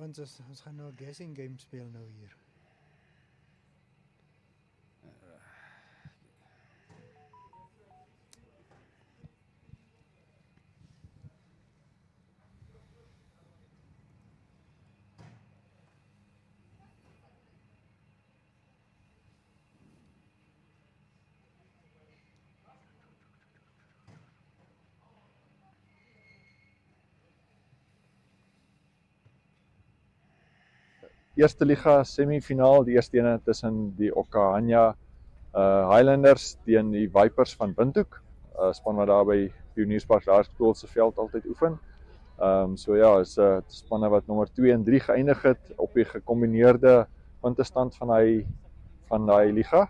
Ons gaan nou 'n guessing game speel nou hier. Eerste liga semifinaal, die eerste ene tussen die Okahandja Highlanders teen die Vipers van Windhoek, span wat daar by Pionierspark Laerskool se veld altyd oefen. So ja, is spanne wat nommer 2 en 3 geëindig het op die gekombineerde puntestand van daai liga.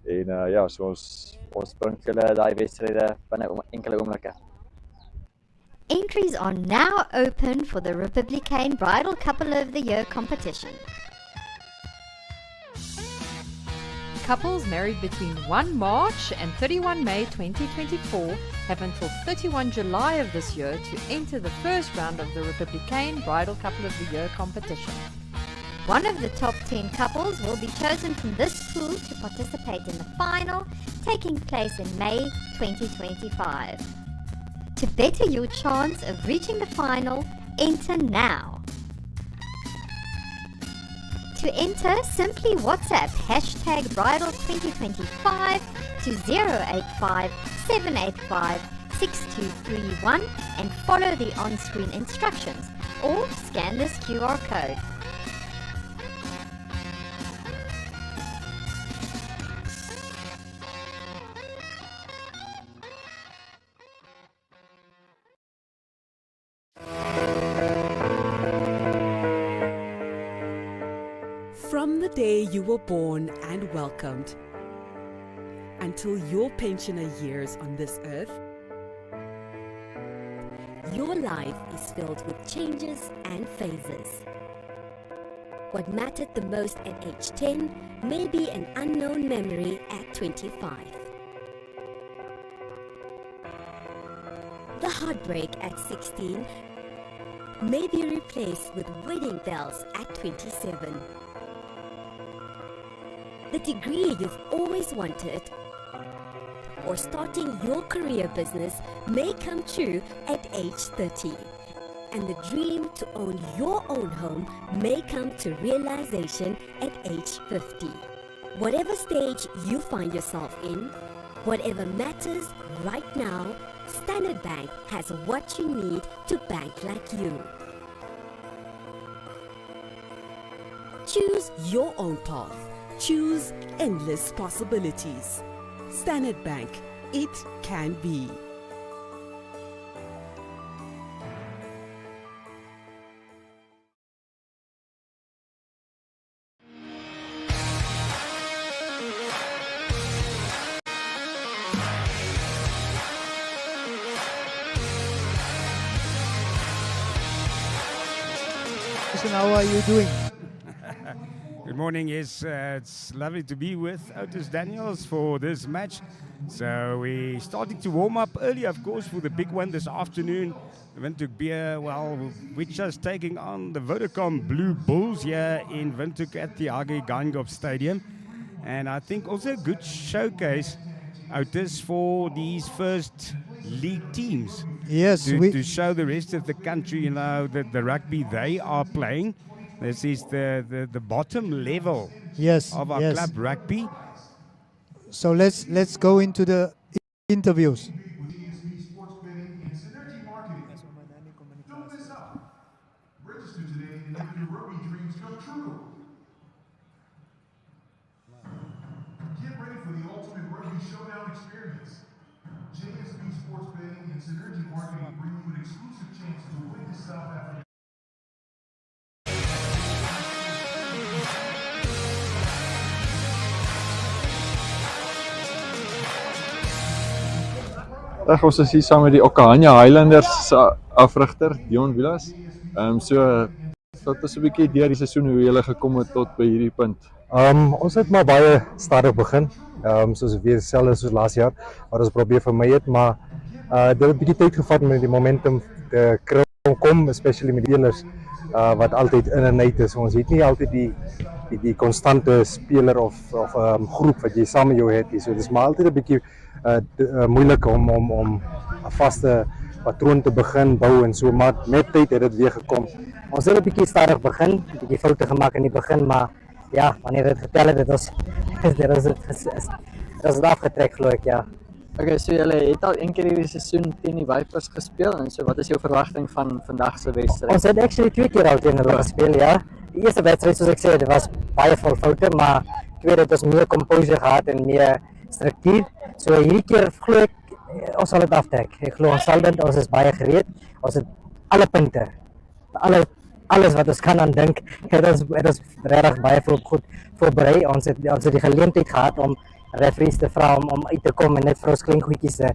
En ja, so ons bring julle daai wedstryde binne enkele oomblikke. Entries are now open for the Republican Bridal Couple of the Year competition. Couples married between 1 March and 31 May 2024 have until 31 July of this year to enter the first round of the Republican Bridal Couple of the Year competition. One of the top 10 couples will be chosen from this pool to participate in the final, taking place in May 2025. To better your chance of reaching the final, enter now. To enter, simply WhatsApp #Bridal2025 to 085 785 6231 and follow the on-screen instructions or scan this QR code. From the day you were born and welcomed until your pensioner years on this earth, your life is filled with changes and phases. What mattered the most at age 10 may be an unknown memory at 25. The heartbreak at 16 may be replaced with wedding bells at 27. The degree you've always wanted or starting your career business may come true at age 30. And the dream to own your own home may come to realization at age 50. Whatever stage you find yourself in, whatever matters right now, Standard Bank has what you need to bank like you. Choose your own path. Choose endless possibilities. Standard Bank, it can be. Listen, how are you doing? Good morning. Yes, it's lovely to be with Otis Daniels for this match. So we're starting to warm up early, of course, for the big one this afternoon. Windhoek Beer, well, which is taking on the Vodacom Blue Bulls here in Windhoek at the Okahandja Stadium. And I think also a good showcase, Otis, for these first league teams. Yes, to show the rest of the country, you know, that the rugby they are playing. This is the bottom level of our club rugby. So let's go into the interviews. Don't miss out. Register today and make your rugby dreams come true. Get ready for the ultimate rugby showdown experience. JSB Sports Betting and Synergy Marketing bring you an exclusive chance to win the South African. Ons is hier saam met die Okahandja Highlanders afrigter Dion Vilas. So vat ons 'n bietjie deur die seisoen hoe julle gekom het tot by hierdie punt. Ons het maar baie stadig begin. Soos weer selfs soos laas jaar wat ons probeer vermy het, maar dit het 'n bietjie tyd gevat met die momentum te kry kom, especially met die spelers wat altyd in en uit is. Ons het nie altyd die konstante speler of groep wat jy saam met jou het nie. So dis maar altyd 'n bietjie moeilik om 'n vaste patroon te begin bou en so, maar met tyd het dit weer gekom. Ons het 'n bietjie stadig begin, 'n bietjie foute gemaak in die begin, maar ja, wanneer dit getel het, dit is afgetrek glo ek, ja. Okay, so julle het al een keer hierdie seisoen teen die Vipers gespeel en so wat is jou verwagting van vandag se wedstryd? Ons het actually 2 keer al teen hulle gespeel, ja. Die eerste wedstryd soos ek sê, dit was baie vol foute, maar tweede het ons meer composure gehad en meer struktuur. So hierdie keer glo ek ons sal dit aftrek. Ek glo ons sal dit, ons is baie gereed. Ons het alle punte. Alles wat ons kan aan dink, het ons regtig baie goed voorberei. Ons het die geleentheid gehad om referees te vra om uit te kom en net vir ons klein goedjies te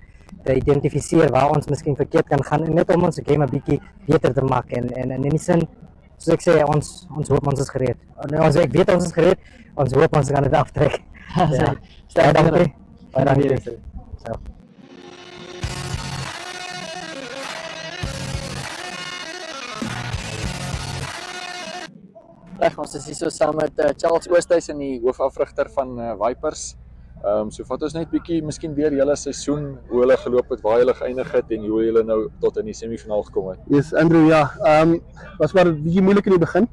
identifiseer waar ons miskien verkeerd kan gaan en net om ons game 'n bietjie beter te maak en in die sin, soos ek sê, ons hoop ons is gereed. Ek weet ons is gereed, ons hoop ons kan dit aftrek. Ja, dankie. Dankie. So. Reg, ons is hier so saam met Charles Oosthuizen, die hoofafrigter van Vipers. So vat ons net bietjie miskien weer julle seisoen, hoe hulle geloop het, waar hulle geëindig het en hoe hulle nou tot in die semifinaal gekom het. Yes, Andrew, ja. Was maar 'n bietjie moeilik in die begin.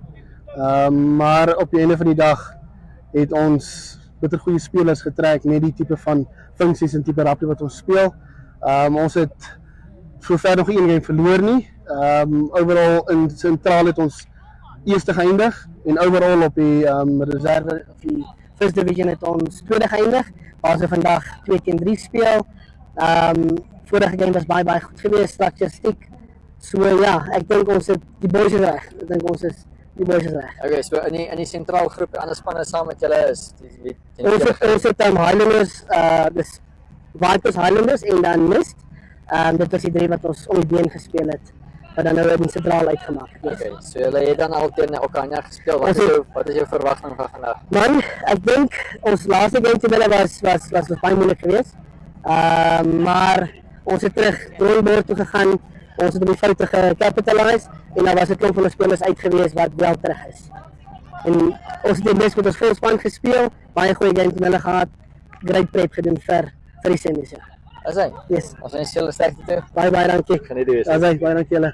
Maar op die einde van die dag het ons bitter goeie spelers getrek met die tipe van funksies en tipe rugby wat ons speel. Ons het sover nog een game verloor nie. Overall in sentraal het ons eerste geëindig en overall op die reserve of die First Division het ons tweede geëindig, waar ons vandag 2-3 speel. Vorige game was baie goed geweest, statistiek. So ja, ek dink ons het die boys is reg. Ek dink ons is die boys is reg. Okay, so in die sentraal groep, die ander spanne saam met julle is Ons het Highlanders, dis Vipers, Highlanders en dan Mist. Dit was die 3 wat ons om die been gespeel het. Wat dan nou in die sentraal uitgemaak het. Okay, so julle het dan al teen Okahandja gespeel. Wat is jou verwagting van vandag? Man, ek dink ons laaste game teen hulle was baie moeilik geweest. Maar ons het terug drawingboard toe gegaan. Ons het op die foute gecapitalize en dan was 'n klomp van ons spelers uit geweest wat wel terug is. En ons het die best met ons volspan gespeel, baie goeie game teen hulle gehad. Great prep gedoen vir die semis. Is hy? Yes. Ons wens julle sterkte toe. Baie dankie. Geniet die wedstryd. Baie dankie julle.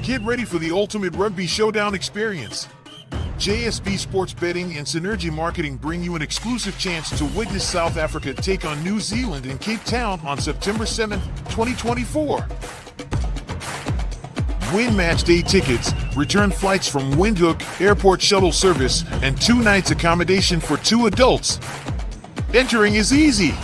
Get ready for the ultimate rugby showdown experience. JSB Sports Betting and Synergy Marketing bring you an exclusive chance to witness South Africa take on New Zealand in Cape Town on September 7th, 2024. Win match day tickets, return flights from Windhoek Airport shuttle service, and 2 nights accommodation for 2 adults. Entering is easy.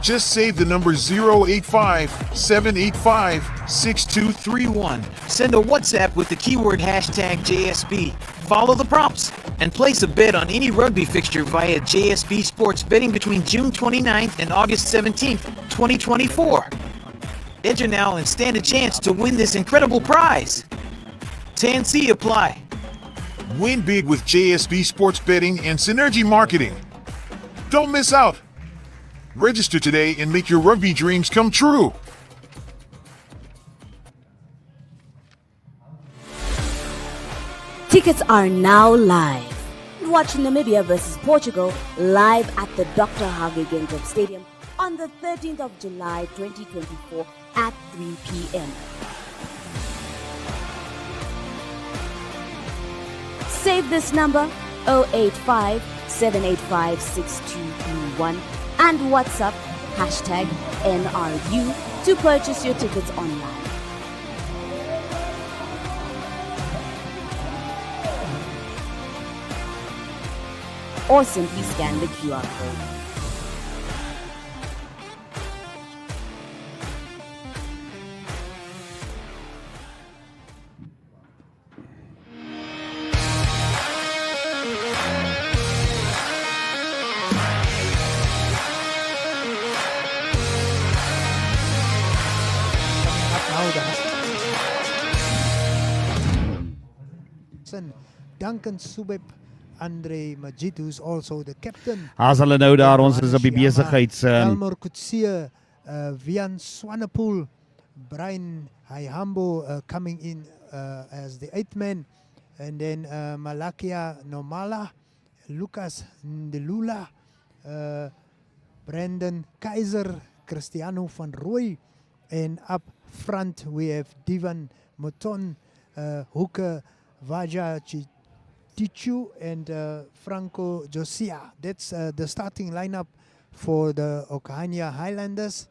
Just save the number 085-785-6231. Send a WhatsApp with the keyword #JSB. Follow the prompts and place a bet on any rugby fixture via JSB Sports Betting between June 29th and August 17th, 2024. Enter now and stand a chance to win this incredible prize. TNC apply. Win big with JSB Sports Betting and Synergy Marketing. Don't miss out. Register today and make your rugby dreams come true. Tickets are now live. Watch Namibia versus Portugal live at the Dr. Hage Gentleman Stadium on the 13th of July 2024 at 3 p.m. Save this number 085 785 6231 and WhatsApp #NRU to purchase your tickets online. Or simply scan the QR code. Duncan Subeb Andre Majid, who's also the captain. As hulle nou daar, ons is op die besigheids Elmer Kutsie, Vian Swanepoel, Brian Hayambo coming in as the 8th man, and then Malakia Nomala, Lucas Ndelula, Brandon Keizer, Cristiano van Rooij, and up front we have Divan Moton, Hoeke Vaja Tichu, and Franco Josia. That's the starting lineup for the Okahandja Highlanders.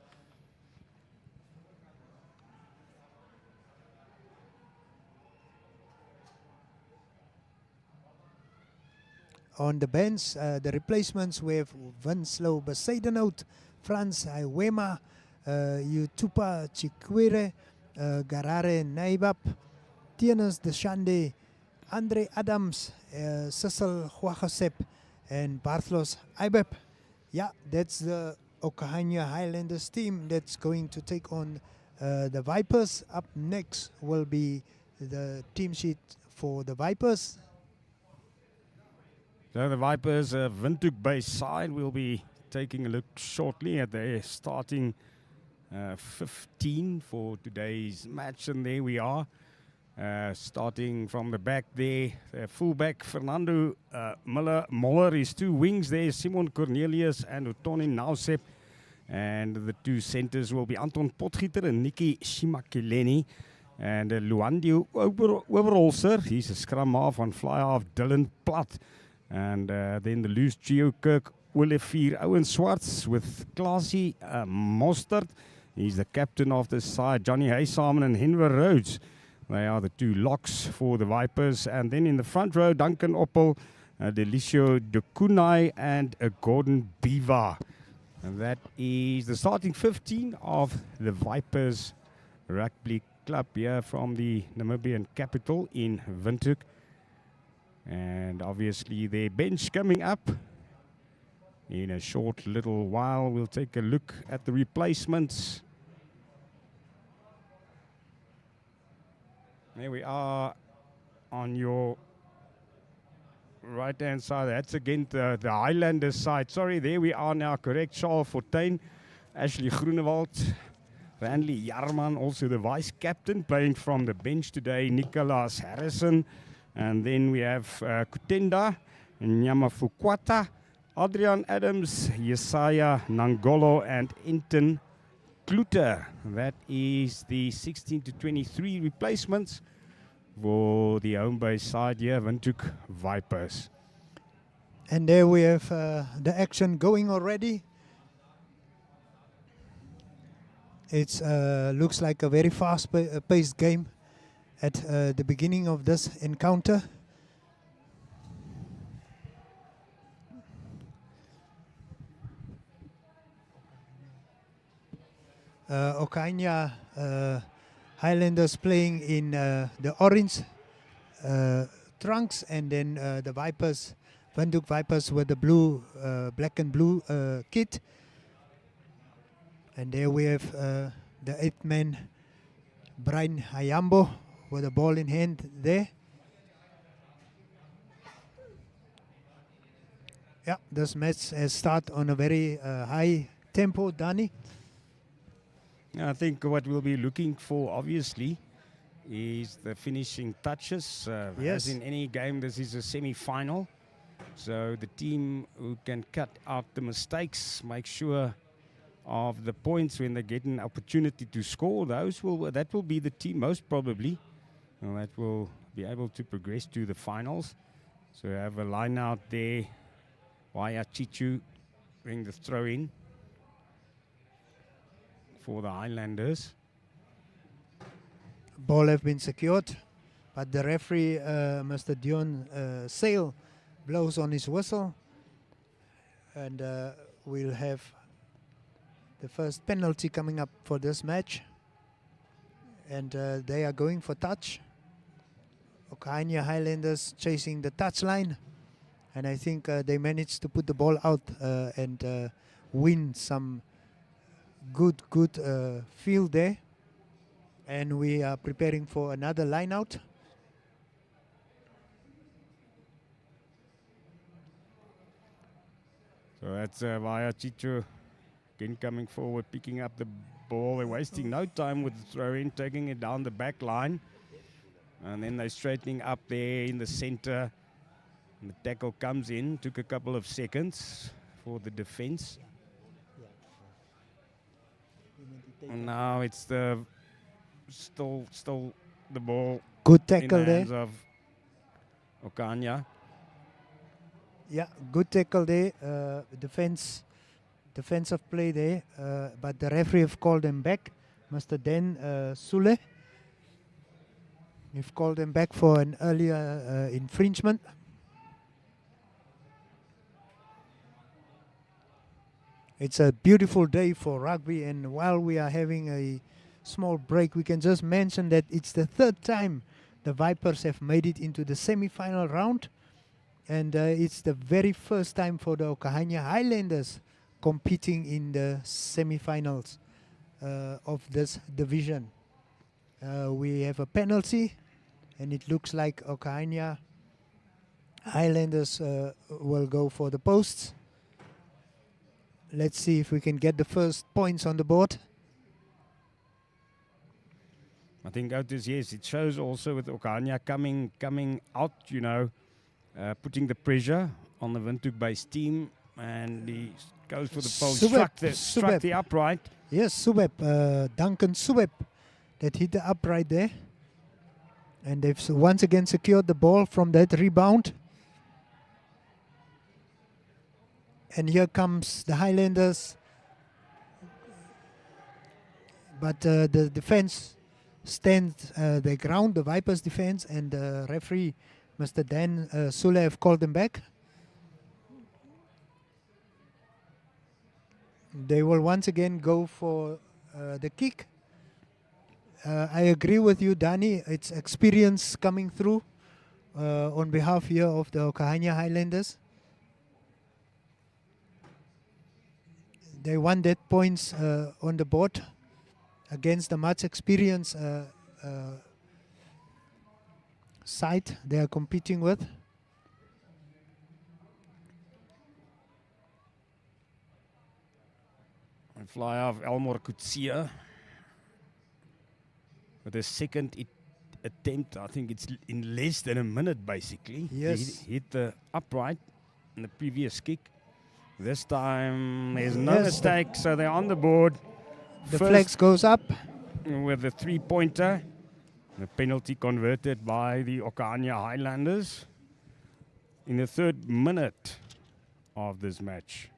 On the bench, the replacements we have Winslow Besaidenout, Frans Iwema, Utupa Chikwere, Garare Naibab, Tienes Deshande, Andre Adams, Cecil Huachasep, and Bartlos Ibeb. Yeah, that's the Okahandja Highlanders team that's going to take on the Vipers. Up next will be the team sheet for the Vipers. So the Vipers, Windhoek based side, will be taking a look shortly at their starting 15 for today's match. And there we are, starting from the back there. Fullback Fernando Moller, his two wings there, Simon Cornelius and Utoni Nausep. And the two centers will be Anton Potgieter and Nikki Shimakileni. And Luandio Overholzer, he's a scrum half on fly half, Dylan Platt. And then the loose trio, Kirk Olivier Owen Swartz with Classy Mostert. He's the captain of the side, Johnny Haysamen and Henver Rhodes. They are the two locks for the Vipers. And then in the front row, Duncan Oppel, Delicio Dukunai, and Gordon Biva. And that is the starting 15 of the Vipers Rugby Club here from the Namibian capital in Windhoek. And obviously their bench coming up in a short little while. We'll take a look at the replacements. There we are on your right hand side. That's again the Highlanders side. Sorry, there we are now, correct. Charles Fortuin, Ashley Groenewald, Ranley Jarman, also the vice captain, playing from the bench today, Nicholas Harrison. And then we have Kutenda, Nyamafukwata, Adrian Adams, Yesaya Nangolo, and Inton Kluter. That is the 16 to 23 replacements for the home base side here, Windhoek Vipers. And there we have the action going already. It looks like a very fast-paced game at the beginning of this encounter. Okahandja Highlanders playing in the orange trunks, and then the Vipers, Windhoek Vipers, with the blue, black and blue kit. And there we have the 8th man, Brian Hayambo, with the ball in hand there. Yeah, this match has started on a very high tempo, Danny. I think what we'll be looking for, obviously, is the finishing touches. Yes. As in any game, this is a semi-final. So the team who can cut out the mistakes, make sure of the points when they get an opportunity to score, that will be the team most probably. And that will be able to progress to the finals. So we have a line out there. Waya Chichu bring the throw in for the Highlanders. Ball have been secured, but the referee, Mr. Dion Sale, blows on his whistle, and we'll have the first penalty coming up for this match. And they are going for touch. Okahandja Highlanders chasing the touchline, and I think they managed to put the ball out and win some good field there. And we are preparing for another line out. So that's via Chicho again coming forward, picking up the ball. They're wasting no time with the throw-in, taking it down the back line. And then they're straightening up there in the center. And the tackle comes in, took a couple of seconds for the defense. And now it's the still the ball. Good tackle in the there. hands of Okahandja. Yeah, good tackle there. Defensive play there. But the referee have called him back. Mr. Dan Sule. You've called him back for an earlier infringement. It's a beautiful day for rugby, and while we are having a small break, we can just mention that it's the third time the Vipers have made it into the semi-final round, and it's the very first time for the Okahandja Highlanders competing in the semi-finals of this division. We have a penalty, and it looks like Okahandja Highlanders will go for the posts. Let's see if we can get the first points on the board. I think Otis, yes, it shows also with Okahandja coming out, you know, putting the pressure on the Windhoek-based team, and he goes for the pole, struck the upright. Yes, Subeb, Duncan Subeb, that hit the upright there. And they've once again secured the ball from that rebound. And here comes the Highlanders. But the defense stands their ground, the Vipers defense, and the referee, Mr. Dan Sule, have called them back. They will once again go for the kick. I agree with you, Danny. It's experience coming through on behalf here of the Okahandja Highlanders. They won that points on the board against the much experience side they are competing with. And fly off Elmore Kutsia with a second attempt. I think it's in less than a minute, basically. Yes. He hit the upright in the previous kick. This time there's no mistake, so they're on the board. The flags goes up with the three-pointer. The penalty converted by the Okahandja Highlanders in the 3rd minute of this match.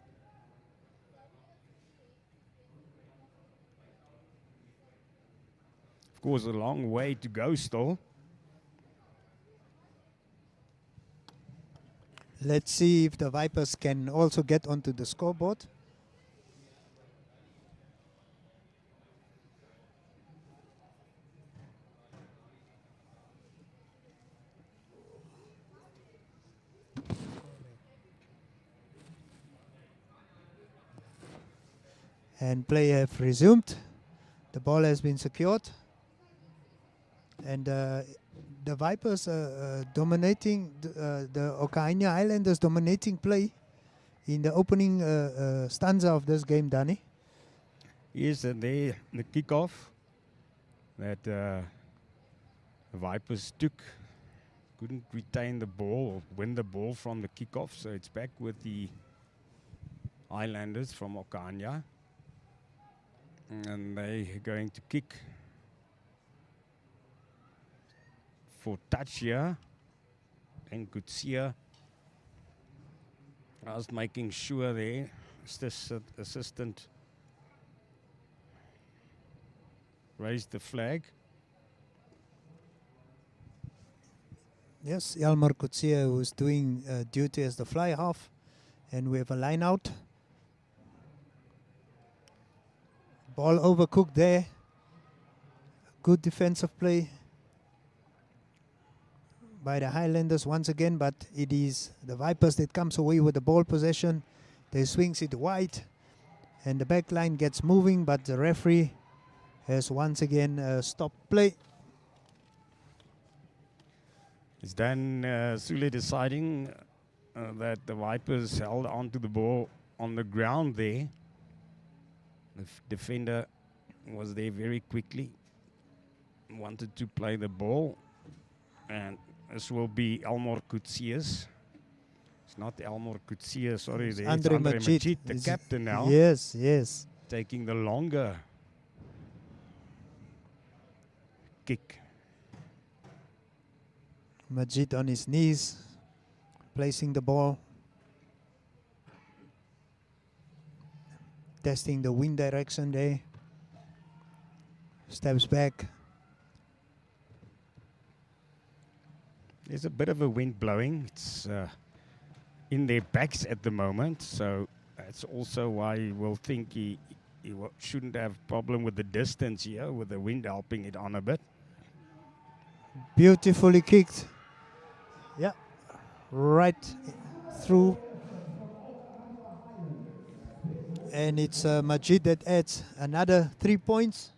Of course, a long way to go still. Let's see if the Vipers can also get onto the scoreboard. And play have resumed. The ball has been secured. And the Vipers dominating, the Okahandja Highlanders dominating play in the opening stanza of this game, Danny. Yes, and the kickoff that the Vipers took, couldn't retain the ball or win the ball from the kickoff, so it's back with the Highlanders from Okahandja. And they're going to kick for touch here, and Kutsia was making sure there, assistant raised the flag. Yes, Elmar Kutsia, who's doing duty as the fly half, and we have a line out. Ball overcooked there. Good defensive play by the Highlanders once again, but it is the Vipers that comes away with the ball possession. They swings it wide, and the back line gets moving, but the referee has once again stopped play. It's Dan Sule deciding that the Vipers held on to the ball on the ground there. The defender was there very quickly, wanted to play the ball, and this will be Elmore Koutsias. It's not Elmore Koutsias, sorry, there. It's Andre Andre Majid. Majid, the captain now. Yes, yes. Taking the longer kick. Majid on his knees, placing the ball, testing the wind direction there. Steps back. There's a bit of a wind blowing. It's in their backs at the moment, so that's also why you will think he shouldn't have problem with the distance here, with the wind helping it on a bit. Beautifully kicked. Yeah, right through. And it's Majid that adds another 3 points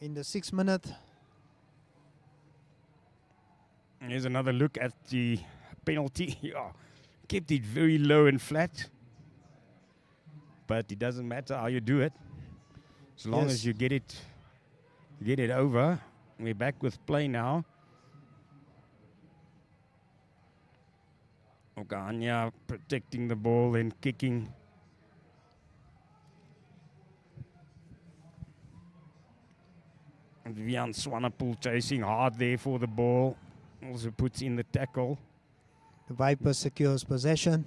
in the 6th minute. Here's another look at the penalty. Yeah, kept it very low and flat. But it doesn't matter how you do it. As long as you get it over. We're back with play now. Okahandja protecting the ball and kicking. And Vian Swanepoel chasing hard there for the ball. Also puts in the tackle. The Vipers secures possession.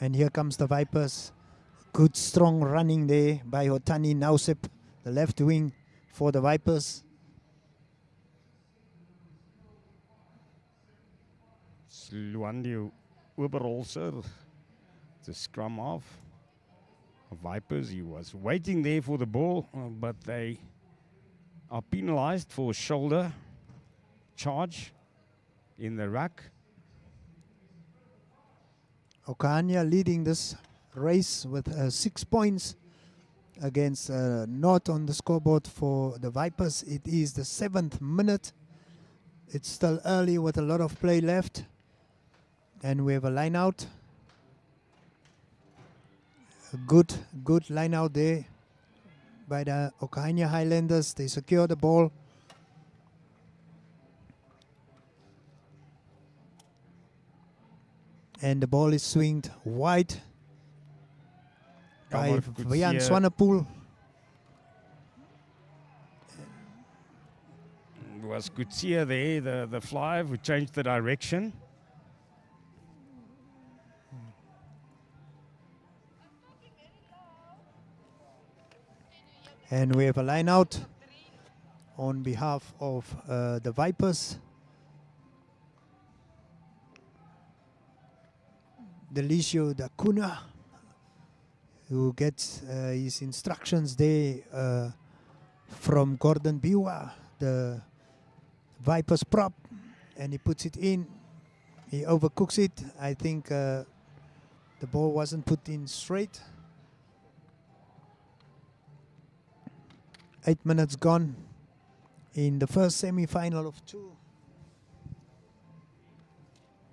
And here comes the Vipers. Good strong running there by Hotani Nausep, the left wing for the Vipers. Luandi Oberholzer, the scrum off. Vipers, he was waiting there for the ball, but they are penalized for shoulder charge in the ruck. Okahandja leading this race with 6 points against not on the scoreboard for the Vipers. It is the 7th minute. It's still early with a lot of play left. And we have a line out. A good line out there by the Okahandja Highlanders. They secure the ball. And the ball is swinged wide by Vian Swanepoel. It was Kutsia there, the flyer who changed the direction. And we have a line out on behalf of the Vipers. Delisio da Cunha, who gets his instructions there from Gordon Biwa, the Vipers prop, and he puts it in. He overcooks it. I think the ball wasn't put in straight. 8 minutes gone in the first semi-final of 2.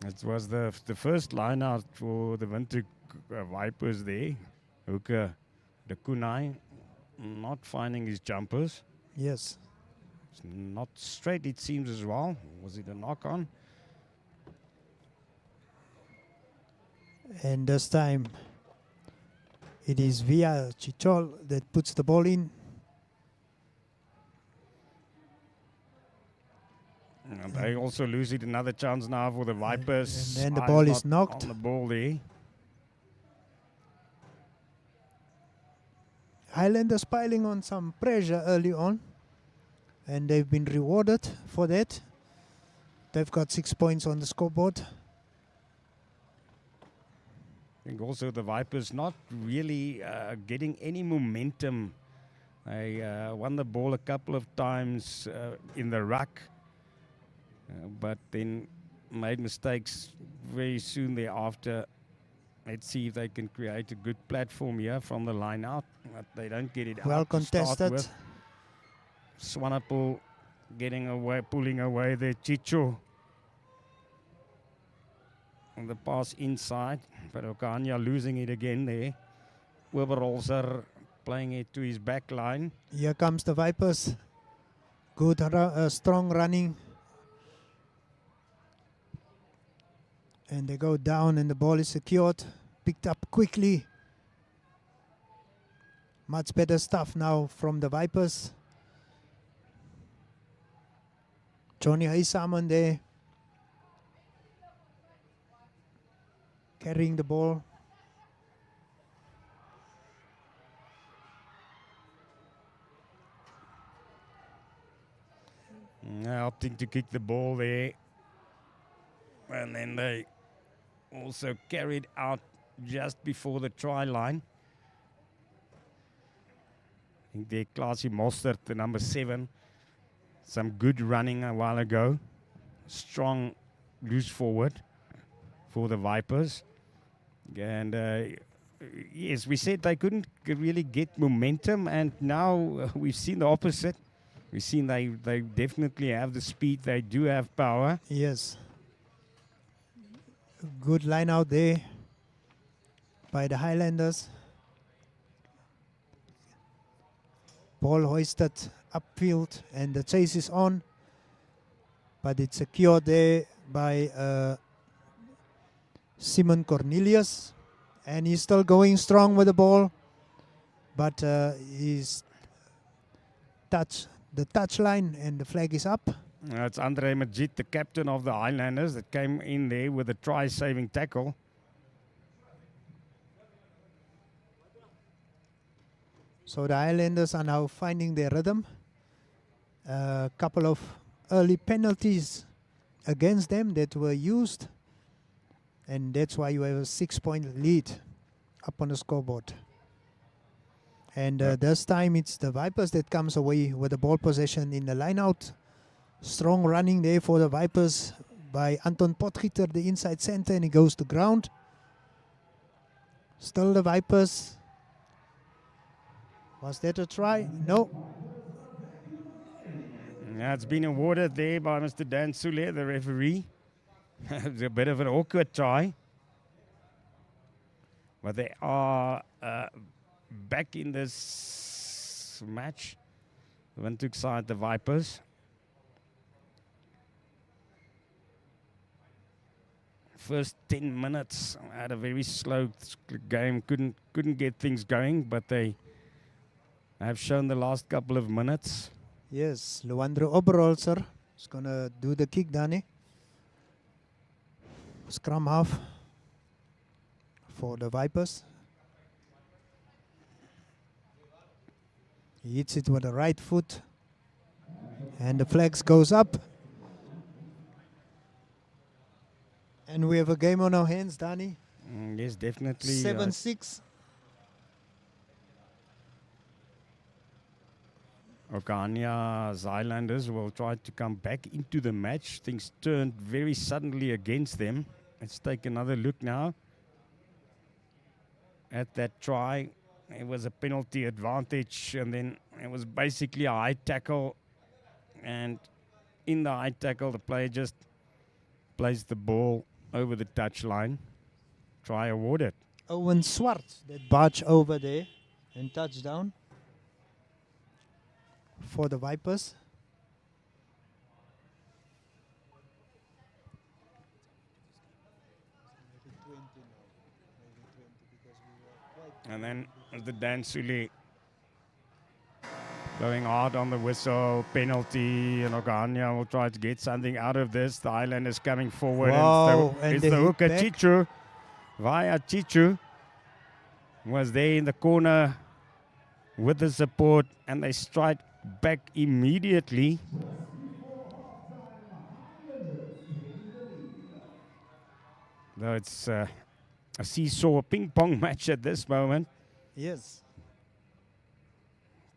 It was the first line out for the Winter Vipers there. Hoeke de Kunai not finding his jumpers. Yes. It's not straight, it seems, as well. Was it a knock-on? And this time it is Via Chichol that puts the ball in. And they also lose it. Another chance now for the Vipers. And then the ball is knocked. On the ball there. Highlanders piling on some pressure early on, and they've been rewarded for that. They've got 6 points on the scoreboard. I think also the Vipers not really getting any momentum. They won the ball a couple of times in the ruck, but then made mistakes very soon thereafter. Let's see if they can create a good platform here from the line out, but they don't get it Well out to start contested. with. Swanepoel getting away, pulling away there. Chicho. the pass inside, but Okahandja losing it again there. Oberholzer playing it to his back line. Here comes the Vipers. Good, strong running. And they go down and the ball is secured. Picked up quickly. Much better stuff now from the Vipers. Johnny Heisaman there. Carrying the ball. Opting to kick the ball there. And then they also carried out just before the try line. I think they Klaasie Mostert, the number 7. Some good running a while ago. Strong loose forward for the Vipers. And yes, we said they couldn't really get momentum, and now we've seen the opposite. We've seen they definitely have the speed. They do have power. Yes. Good line out there by the Highlanders. Ball hoisted upfield and the chase is on. But it's secured there by Simon Cornelius. And he's still going strong with the ball. But he's touched the touchline and the flag is up. It's Andre Majid, the captain of the Highlanders, that came in there with a try-saving tackle. So the Highlanders are now finding their rhythm. A couple of early penalties against them that were used. And that's why you have a 6-point lead up on the scoreboard. And this time it's the Vipers that comes away with the ball possession in the line out. Strong running there for the Vipers by Anton Potgieter, the inside center, and he goes to ground. Still the Vipers. Was that a try? No. Yeah, it's been awarded there by Mr. Dan Sule, the referee. It's a bit of an awkward try. But they are back in this match. One took side the Vipers. First 10 minutes had a very slow game. Couldn't get things going, but they have shown the last couple of minutes. Yes, Luandro Oberholzer is going to do the kick, Danny. Scrum half for the Vipers. He hits it with the right foot. And the flags goes up. And we have a game on our hands, Danny. Yes, definitely. 7-6. Okahandja Highlanders will try to come back into the match. Things turned very suddenly against them. Let's take another look now at that try. It was a penalty advantage, and then it was basically a high tackle. And in the high tackle, the player just placed the ball over the touchline. Try awarded. Owen Swart that barge over there and touchdown for the Vipers. And then the Dan Sule going hard on the whistle, penalty, and Okahandja will try to get something out of this. The Highlanders coming forward. Wow, and it's and the they hit hooker back. Chichu. Via Chichu was there in the corner with the support, and they strike back immediately. Though it's a seesaw ping pong match at this moment. Yes.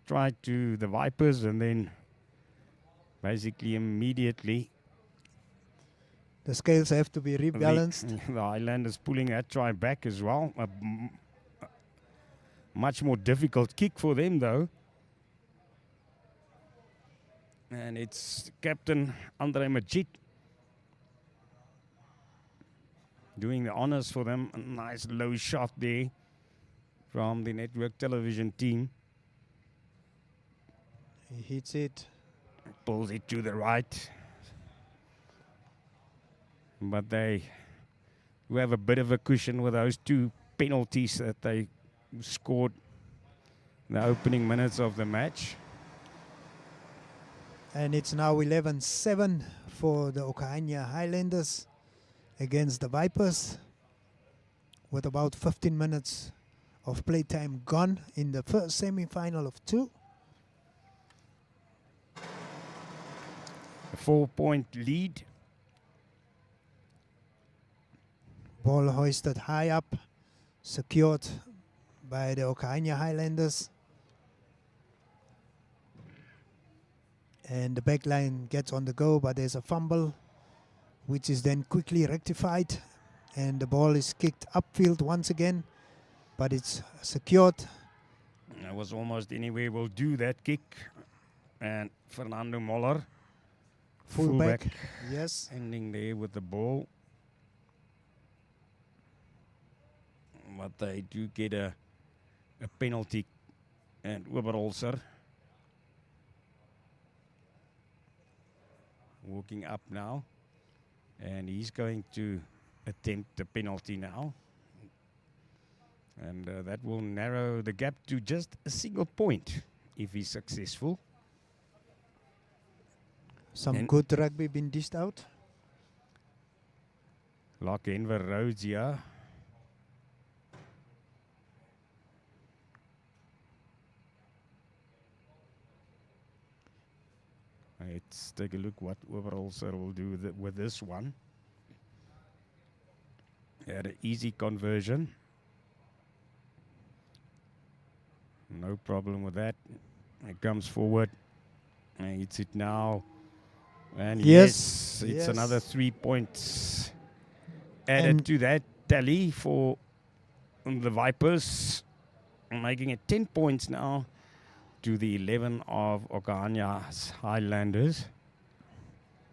Try to the Vipers, and then basically immediately The scales have to be rebalanced. The Highlanders pulling that try back as well. A much more difficult kick for them though. And it's Captain Andre Majid doing the honors for them. A nice low shot there from the network television team. He hits it. Pulls it to the right. But they have a bit of a cushion with those 2 penalties that they scored in the opening minutes of the match. And it's now 11-7 for the Okahandja Highlanders against the Vipers, with about 15 minutes of playtime gone in the first semi-final of 2. A 4-point lead. Ball hoisted high up, secured by the Okahandja Highlanders. And the back line gets on the go, but there's a fumble, which is then quickly rectified. And the ball is kicked upfield once again, but it's secured. It was almost anywhere will do that kick. And Fernando Moller, Fullback, yes. ending there with the ball. But they do get a penalty. And Oberholzer walking up now. And he's going to attempt the penalty now. And that will narrow the gap to just a single point if he's successful. Some good rugby been dished out. Like Enver Rhodes here. Let's take a look what Oberholzer will do with this one. Had an easy conversion. No problem with that. It comes forward. And hits it now. And yes, it's another 3 points added to that tally for the Vipers, making it 10 points now to the 11 of Okahandja Highlanders.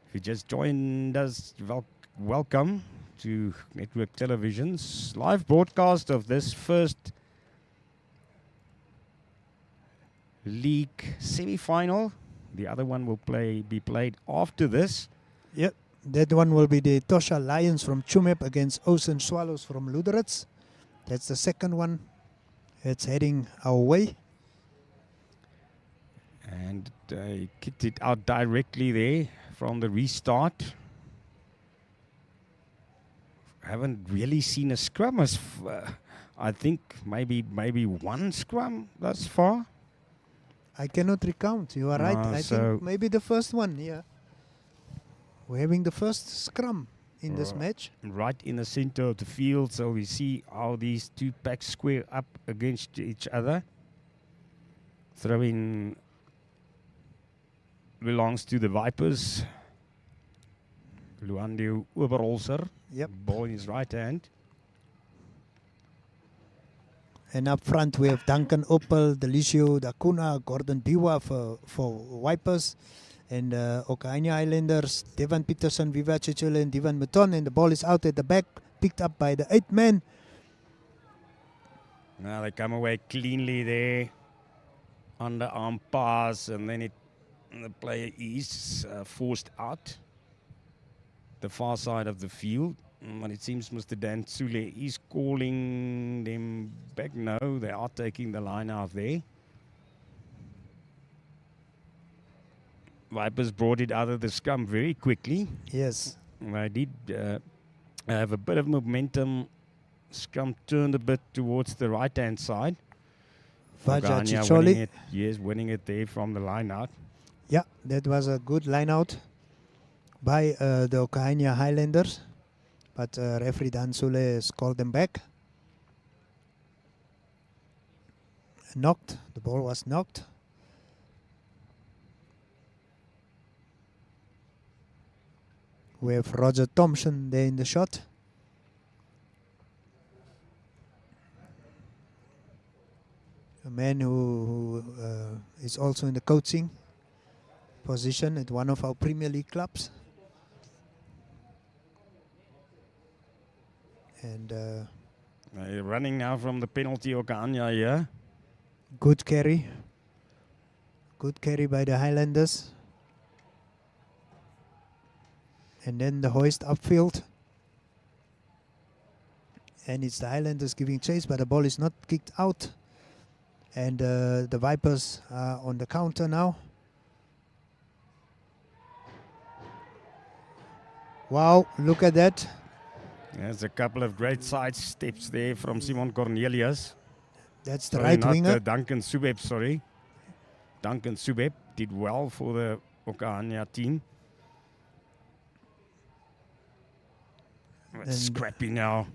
If you just joined us, welcome to Network Television's live broadcast of this first league semi-final. The other one will be played after this. Yep, that one will be the Tosha Lions from Chumep against Ocean Swallows from Luderitz. That's the second one. It's heading our way. And they kicked it out directly there from the restart. Haven't really seen a scrum. I think maybe one scrum thus far. I cannot recount. You are right. I think maybe the first one. Yeah, we're having the first scrum in this match. Right in the center of the field, so we see how these 2 packs square up against each other. Throw-in belongs to the Vipers. Luandio Oberholzer. Yep. Ball in his right hand. And up front we have Duncan Opel, Delisio Dakuna, Gordon Biwa for Vipers. And Okahandja Highlanders, Devan Peterson, Viva Chichule and Divan Mouton. And the ball is out at the back, picked up by the 8th man. Now they come away cleanly there. Underarm pass, and then the player is forced out the far side of the field. But it seems Mr. Dan Tsule is calling them back. No, they are taking the line out there. Vipers brought it out of the scrum very quickly. Yes. They did have a bit of momentum. Scrum turned a bit towards the right-hand side. Vaja Chicholi. Yes, winning it there from the line out. Yeah, that was a good line out by the Okahandja Highlanders. But referee Dan Sule has called them back. Knocked. The ball was knocked. We have Roger Thompson there in the shot. A man who is also in the coaching position at one of our Premier League clubs. And They're running now from the penalty, Okahandja here. good carry. Good carry by the Highlanders. And then the hoist upfield. And it's the Highlanders giving chase, but the ball is not kicked out. And the Vipers are on the counter now. Wow, look at that. There's a couple of great side steps there from Simon Cornelius. That's the right winger. Duncan Subeb, sorry. Duncan Subeb did well for the Okahandja team. It's scrappy now.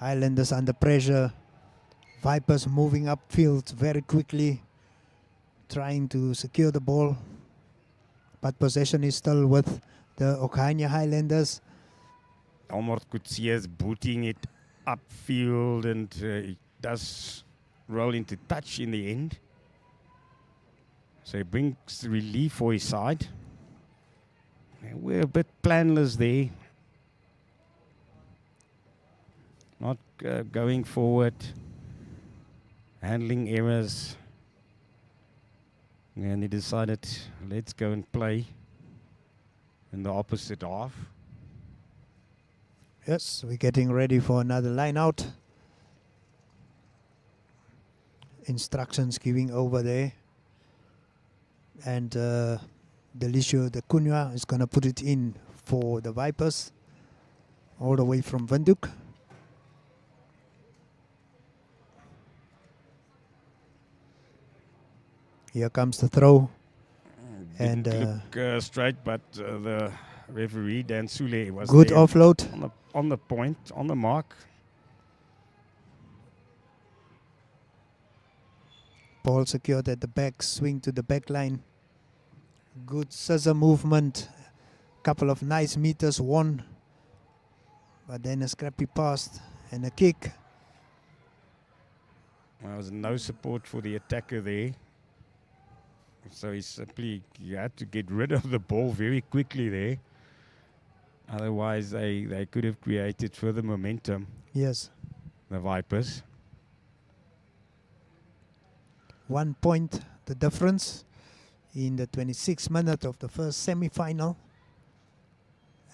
Highlanders under pressure. Vipers moving upfield very quickly, trying to secure the ball. But possession is still with the Okahandja Highlanders. Almort Kutsie is booting it upfield, and he does roll into touch in the end. So he brings relief for his side. And we're a bit planless there. Not going forward. Handling errors. And he decided, let's go and play in the opposite half. Yes, we're getting ready for another line out. Instructions giving over there. And Delisio de Cunha is going to put it in for the Vipers. All the way from Windhoek. Here comes the throw. Didn't look straight, but the referee, Dan Sule, was good there offload. on the point, on the mark. Ball secured at the back, swing to the back line. Good scissor movement. Couple of nice meters won. But then a scrappy pass and a kick. There was no support for the attacker there. So he had to get rid of the ball very quickly there. Otherwise, they could have created further momentum. Yes. The Vipers. 1 point, the difference in the 26th minute of the first semi-final.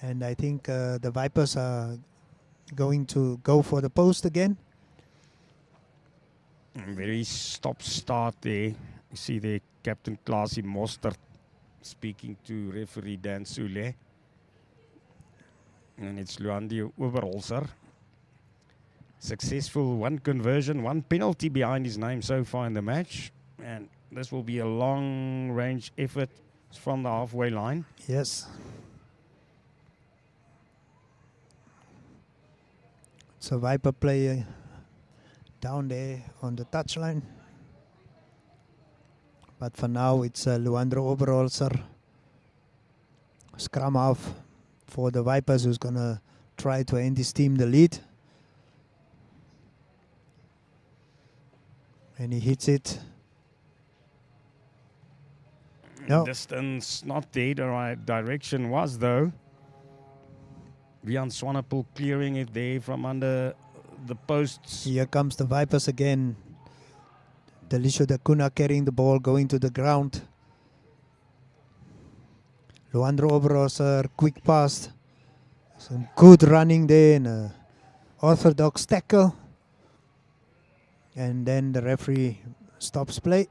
And I think the Vipers are going to go for the post again. Very stop-start there. You see there Captain Klaasie Mostert speaking to referee Dan Sule. And it's Luandi Oberholzer. Successful, 1 conversion, 1 penalty behind his name so far in the match. And this will be a long-range effort from the halfway line. Yes. So Viper player down there on the touchline. But for now, it's Luandro Oberholzer. Scrum half for the Vipers, who's going to try to end his team the lead. And he hits it. No. Distance not there. The right direction was, though. Vian Swanepoel clearing it there from under the posts. Here comes the Vipers again. Delisio de Cunha carrying the ball, going to the ground. Luandro Oberholzer, quick pass. Some good running there and an orthodox tackle. And then the referee stops play.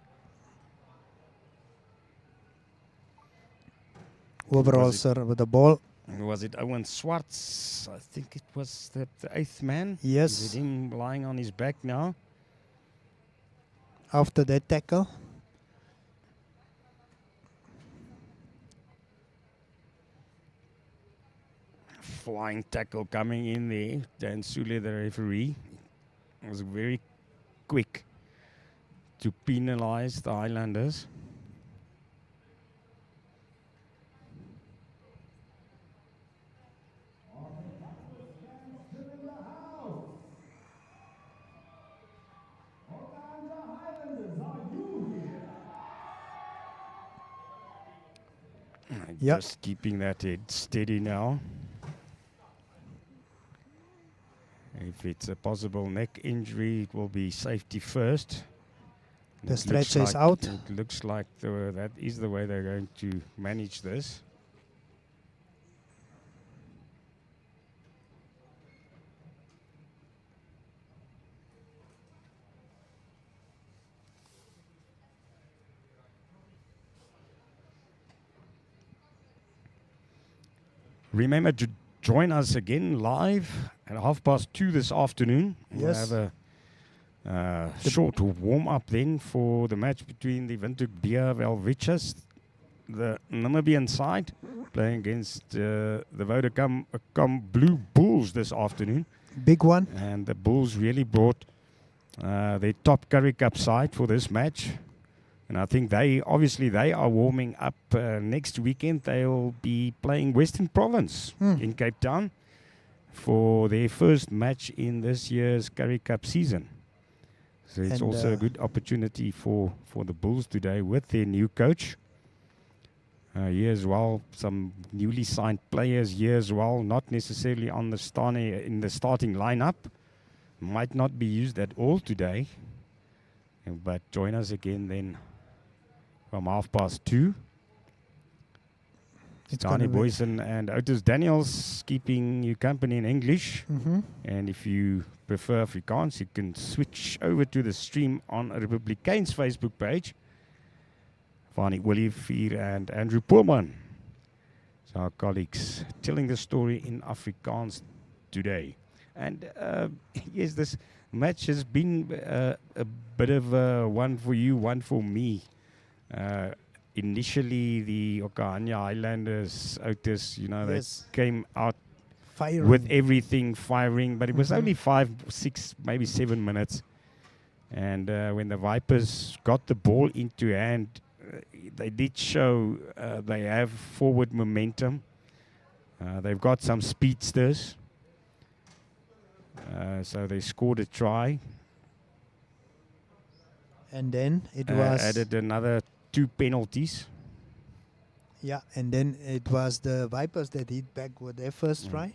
Oberholzer with the ball. Was it Owen Swartz? I think it was the 8th man. Yes. Is it him lying on his back now? After that tackle. Flying tackle coming in there. Dan Sule, the referee, was very quick to penalize the Highlanders. Yep. Just keeping that head steady now. If it's a possible neck injury, it will be safety first. The It stretcher looks is like- out. It looks like that is the way they're going to manage this. Remember to join us again live at 2:30 this afternoon. We'll Yes. have a short warm-up then for the match between the Windhoek Beer Welwitschers, the Namibian side, playing against the Vodacom Blue Bulls this afternoon. Big one. And the Bulls really brought their top Currie Cup side for this match. And I think they are warming up. Next weekend they will be playing Western Province in Cape Town for their first match in this year's Currie Cup season. So it's And, also a good opportunity for the Bulls today with their new coach. Here as well, some newly signed players here as well, not necessarily on the starting lineup. Might not be used at all today. But join us again then from 2:30. It's Danny gonna be- Boyson and Otis Daniels keeping you company in English. Mhm. And if you prefer Afrikaans, you can switch over to the stream on Republikaan's Facebook page. Vani Olivier and Andrew Poorman, so our colleagues, telling the story in Afrikaans today. And yes, this match has been a bit of one for you, one for me. Initially, the Okahandja Highlanders, Otis, Yes. they came out Firing. with everything firing, but it was only 5, 6, maybe 7 minutes. And when the Vipers got the ball into hand, they did show they have forward momentum. They've got some speedsters. So they scored a try. And then it was added another 2 penalties. Yeah, and then it was the Vipers that hit back with their first try,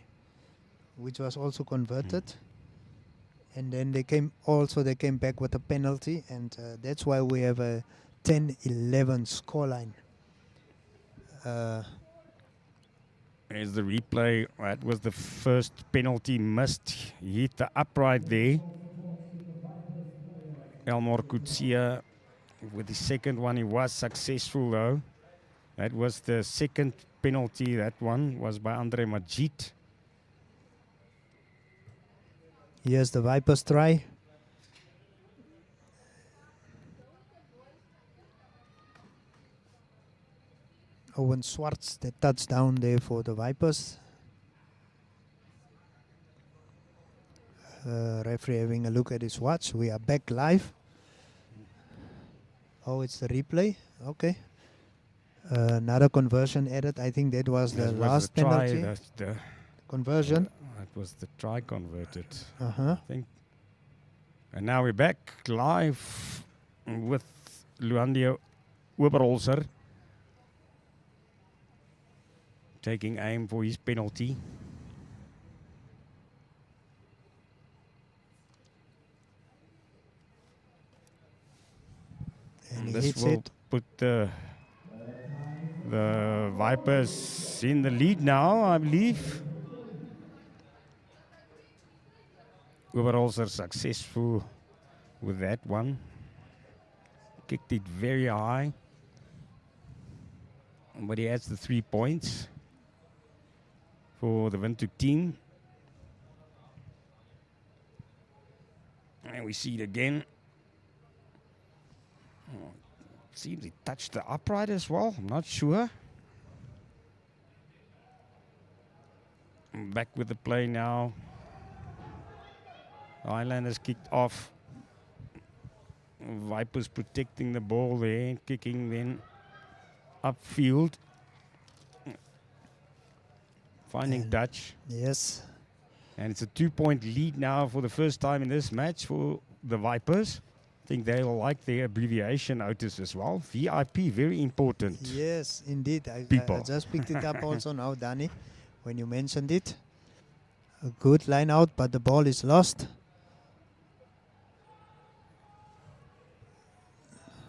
which was also converted. And then they came back with a penalty, and that's why we have a 10-11 scoreline. There's the replay. That was the first penalty missed. He hit the upright there. Elmore Kutsia with the second one, he was successful though. That was the second penalty. That one was by Andre Majid. Here's the Vipers try. Owen Swartz, the touchdown there for the Vipers. Referee having a look at his watch. We are back live. Oh, it's the replay. Okay. Another conversion added. I think that was the last penalty. That's the Conversion. That was the try converted. Uh-huh. I think. And now we're back live with Luandio Oberholzer taking aim for his penalty. And he This hits will it. put the Vipers in the lead now, I believe. Oberholzer successful with that one. Kicked it very high. But he adds the 3 points for the Windhoek team. And we see it again. Oh, seems he touched the upright as well. I'm not sure. Back with the play now. The Highlanders kicked off. Vipers protecting the ball there, kicking then upfield. Finding touch. Yes. And it's a 2-point lead now for the first time in this match for the Vipers. I think they'll like their abbreviation notice as well. VIP, very important. Yes, indeed. I People. just picked it up also now, Danny, when you mentioned it. A good line out, but the ball is lost.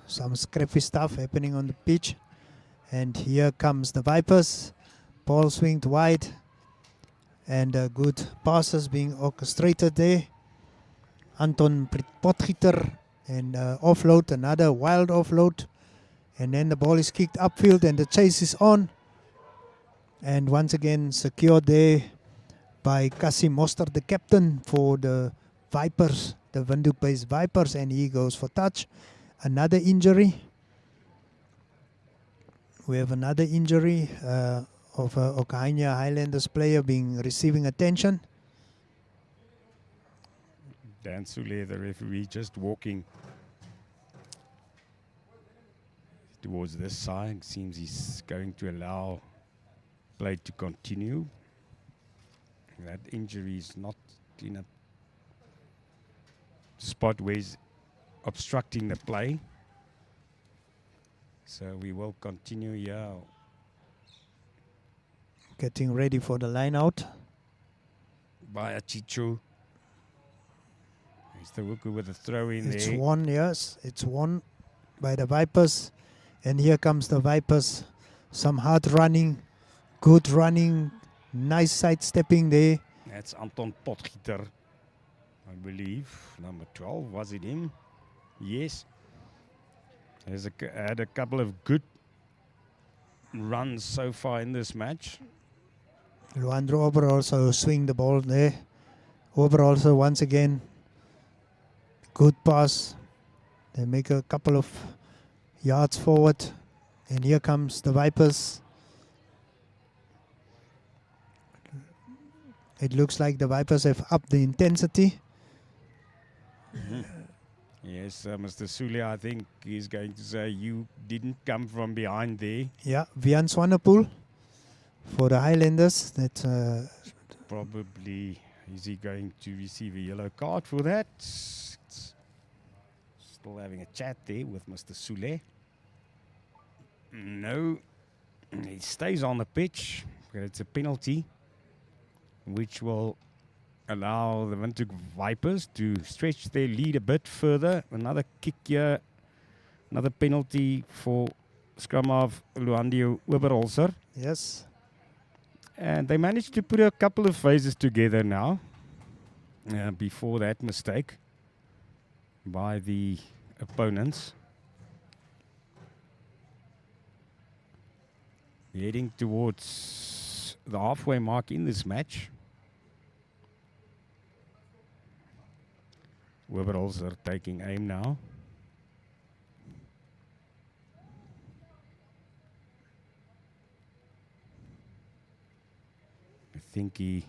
Some scrappy stuff happening on the pitch. And here comes the Vipers. Ball swinged wide. And good passes being orchestrated there. Anton Potgieter and offload, another wild offload. And then the ball is kicked upfield and the chase is on. And once again secured there by Cassie Moster, the captain for the Vipers, the Windhoek-based Vipers, and he goes for touch. Another injury. We have another injury of a Okahandja Highlanders player receiving attention. Dan Sule, the referee, just walking towards this side. Seems he's going to allow play to continue. That injury is not in a spot where he's obstructing the play. So we will continue here. Getting ready for the line out. By Achichu. He's the Wuku with a throw in It's there. won, yes. It's won by the Vipers. And here comes the Vipers. Some hard running, good running, nice sidestepping there. That's Anton Potgieter, I believe. Number 12, was it him? Yes. He's had a couple of good runs so far in this match. Luandro Ober also swing the ball there. Ober also once again, good pass. They make a couple of yards forward. And here comes the Vipers. It looks like the Vipers have upped the intensity. Yes, Mr. Sule, I think he's going to say you didn't come from behind there. Yeah, Vian Swanepoel for the Highlanders. That Probably, is he going to receive a yellow card for that? Still having a chat there with Mr. Sule. No, he stays on the pitch, but it's a penalty, which will allow the Windhoek Vipers to stretch their lead a bit further. Another kick here, another penalty for scrum of Luandio Oberholzer. yes. And they managed to put a couple of phases together now, before that mistake by the opponents. Heading towards the halfway mark in this match. Oberholzer taking aim now. I think he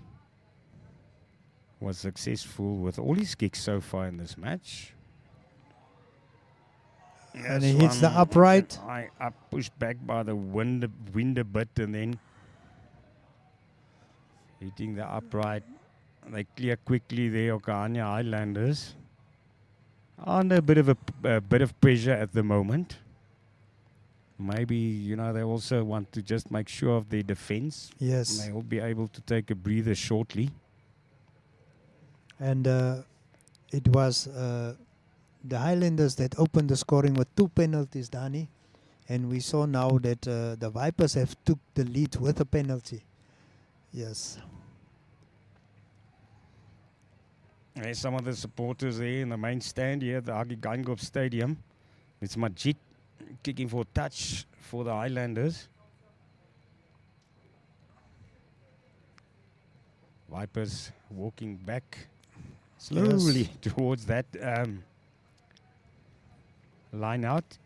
was successful with all his kicks so far in this match. And he hits the upright. I pushed back by the wind a bit and then hitting the upright. They clear quickly there, Okahandja Highlanders. Under a bit of pressure at the moment. Maybe, they also want to just make sure of their defense. Yes. They will be able to take a breather shortly. And it was the Highlanders that opened the scoring with 2 penalties, Dani. And we saw now that the Vipers have took the lead with a penalty. Yes. There's some of the supporters there in the main stand here at the Hagi Geingob Stadium. It's Majid kicking for a touch for the Highlanders. Vipers walking back slowly towards that line out.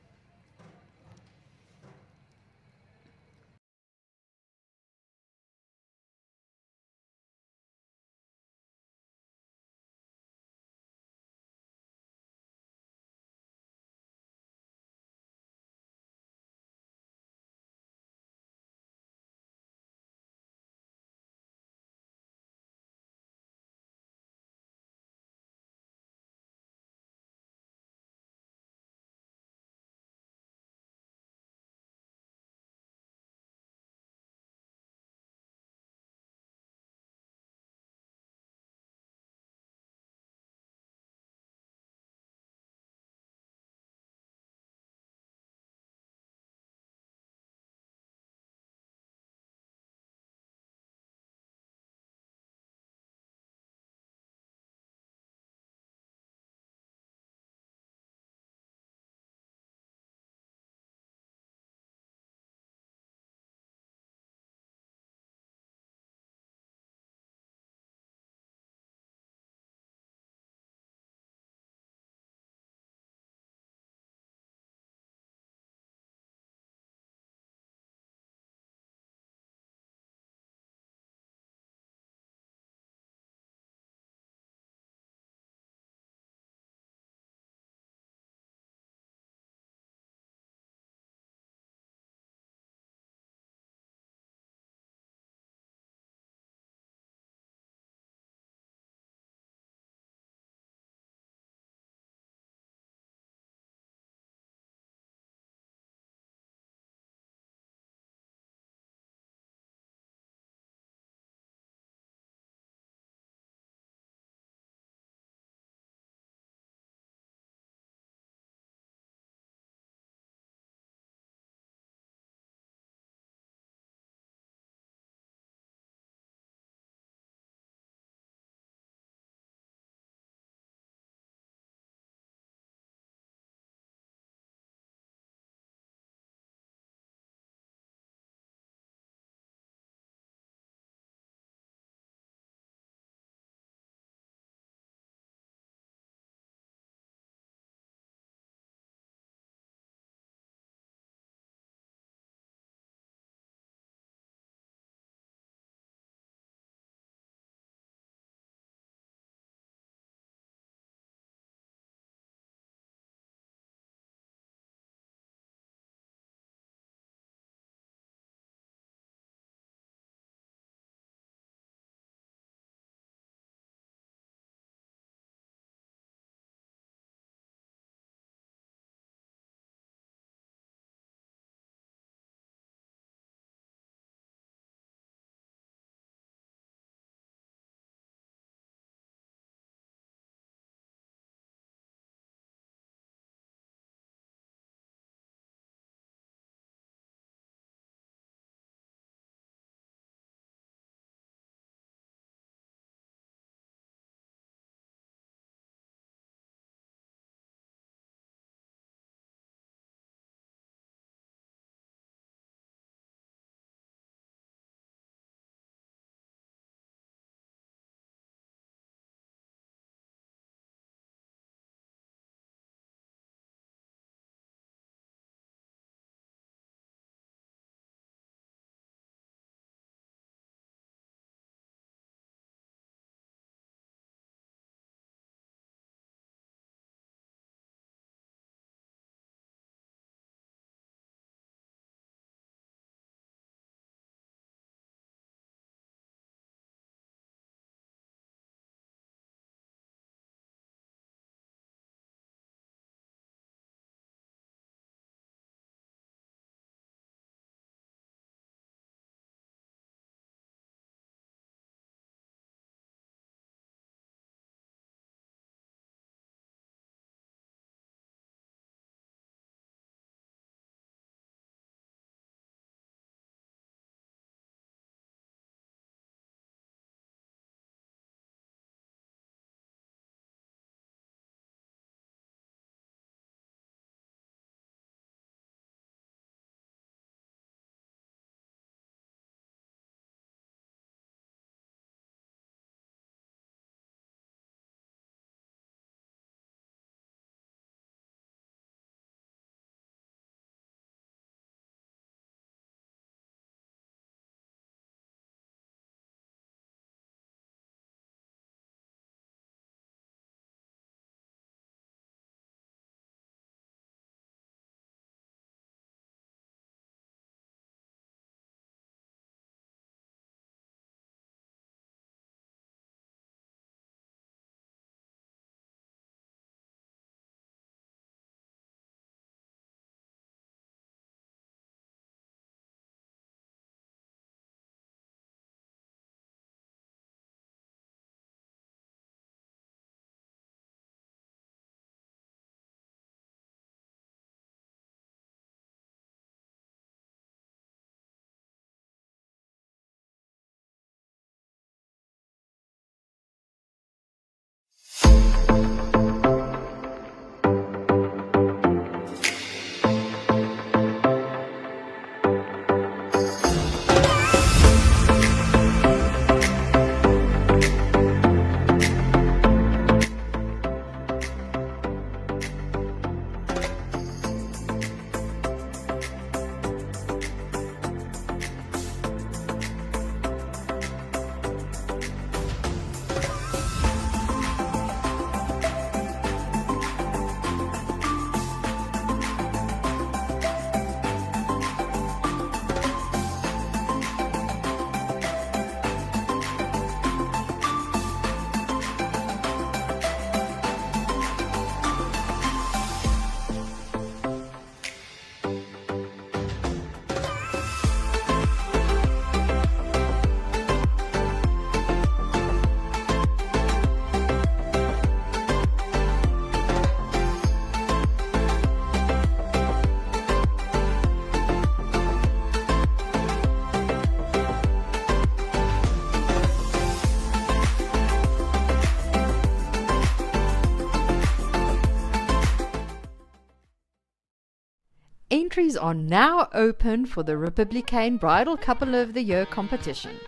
Entries are now open for the Republican Bridal Couple of the Year competition.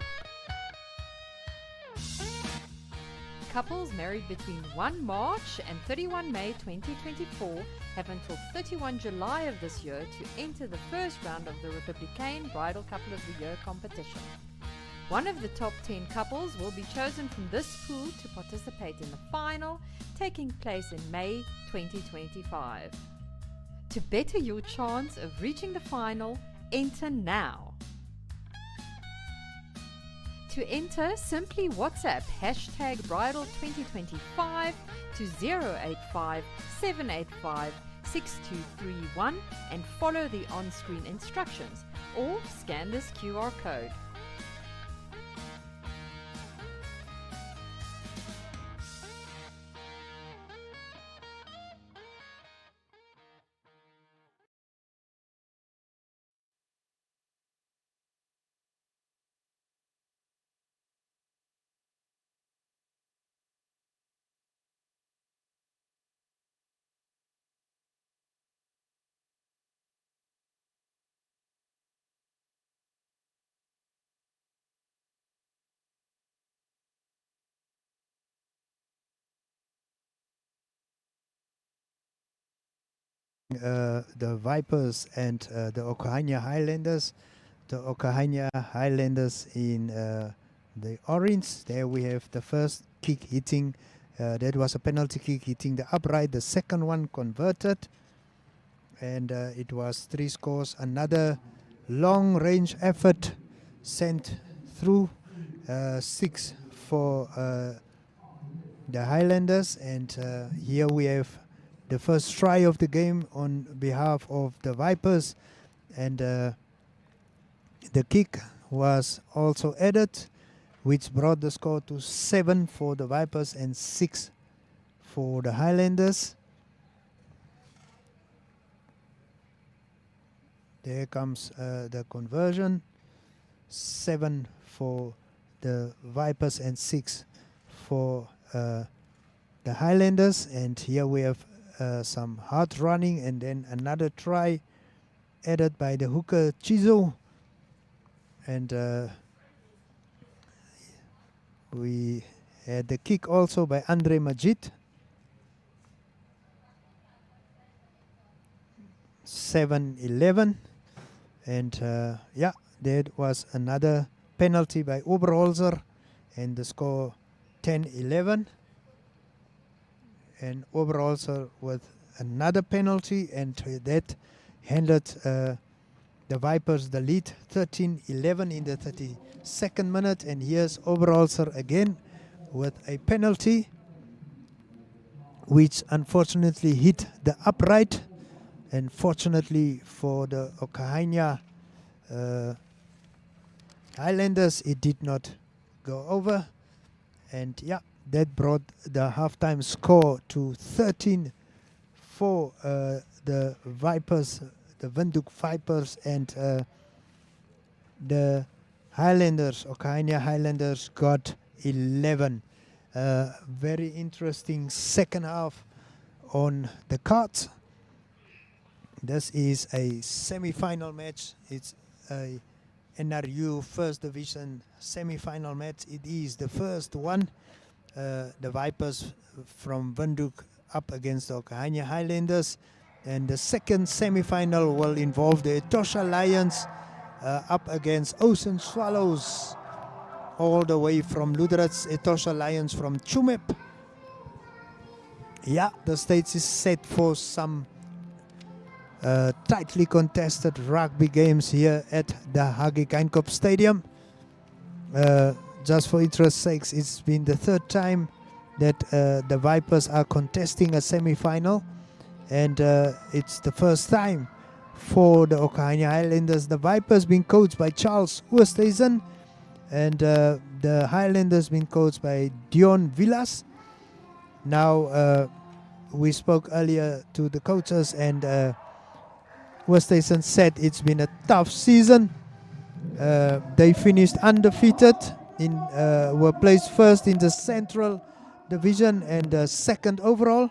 Couples married between 1 March and 31 May 2024 have until 31 July of this year to enter the first round of the Republican Bridal Couple of the Year competition. One of the top 10 couples will be chosen from this pool to participate in the final, taking place in May 2025. To better your chance of reaching the final, enter now. To enter, simply WhatsApp #Bridal2025 to 085 785 6231 and follow the on-screen instructions, or scan this QR code. The Vipers and the Okahandja Highlanders. The Okahandja Highlanders in the orange. There we have the first kick hitting. That was a penalty kick hitting the upright. The second one converted. And it was 3 scores. Another long range effort sent through. 6 for the Highlanders. And here we have the first try of the game on behalf of the Vipers, and the kick was also added, which brought the score to 7 for the Vipers and 6 for the Highlanders. There comes the conversion, 7 for the Vipers and 6 for the Highlanders. And here we have some hard running, and then another try added by the hooker Chizo, and we had the kick also by Andre Majid. 7-11, and yeah, there was another penalty by Oberholzer, and the score 10-11. And Oberholzer with another penalty, and that handed the Vipers the lead, 13-11 in the 32nd minute. And here's Oberholzer again with a penalty, which unfortunately hit the upright. And fortunately for the Okahandja Highlanders, it did not go over. And yeah, that brought the halftime score to 13 for the Vipers, the Windhoek Vipers, and the Highlanders, Okahandja Highlanders, got 11. Very interesting second half on the cards. This is a semi-final match. It's a NRU First Division semi-final match. It is the first one. The Vipers from Windhoek up against the Okahandja Highlanders. And the second semi-final will involve the Etosha Lions up against Ocean Swallows, all the way from Luderitz. Etosha Lions from Chumep. Yeah, the stage is set for some tightly contested rugby games here at the Hage Geingob Stadium. Just for interest's sakes, it's been the third time that the Vipers are contesting a semi-final, and it's the first time for the Okahandja Highlanders. The Vipers being coached by Charles Oosthuizen, and the Highlanders being coached by Dion Villas. Now, we spoke earlier to the coaches, and Oosthuizen said it's been a tough season. They finished undefeated, were placed first in the Central Division and second overall.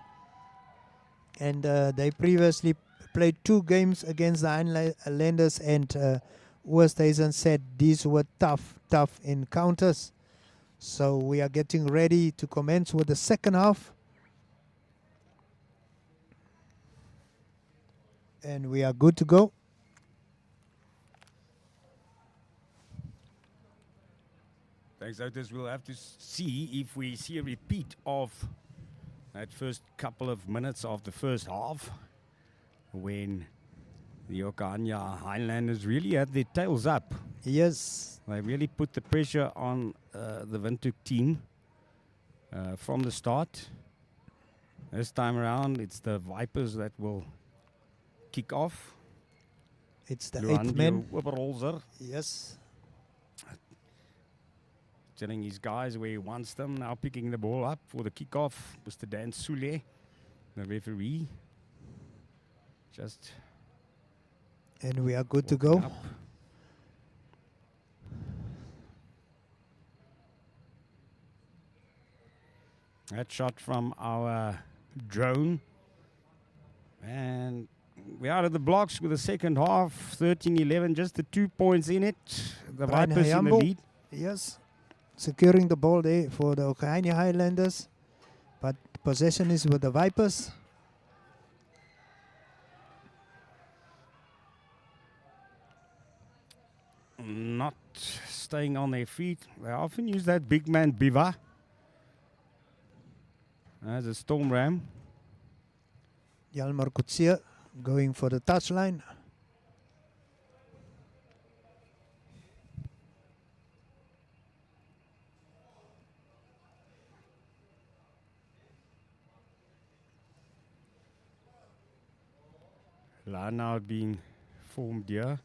And they previously played 2 games against the Highlanders, and Oosthuizen said these were tough encounters. So we are getting ready to commence with the second half. And we are good to go. Thanks, Otis. We'll have to see if we see a repeat of that first couple of minutes of the first half, when the Okahandja Highlanders really had their tails up. Yes. They really put the pressure on the Windhoek team from the start. This time around, it's the Vipers that will kick off. It's the 8th man. Oberholzer Yes. telling his guys where he wants them. Now picking the ball up for the kickoff, Mr. Dan Sule, the referee. Just and we are good to go. up. That shot from our drone. And we're out of the blocks with the second half, 13-11, just the 2 points in it. The Brian Vipers in the Hayambo, lead. yes, securing the ball there for the Okahandja Highlanders, but possession is with the Vipers. Not staying on their feet. They often use that big man Biva as a storm ram. Jalmar Kutsia going for the touchline. Line out being formed here.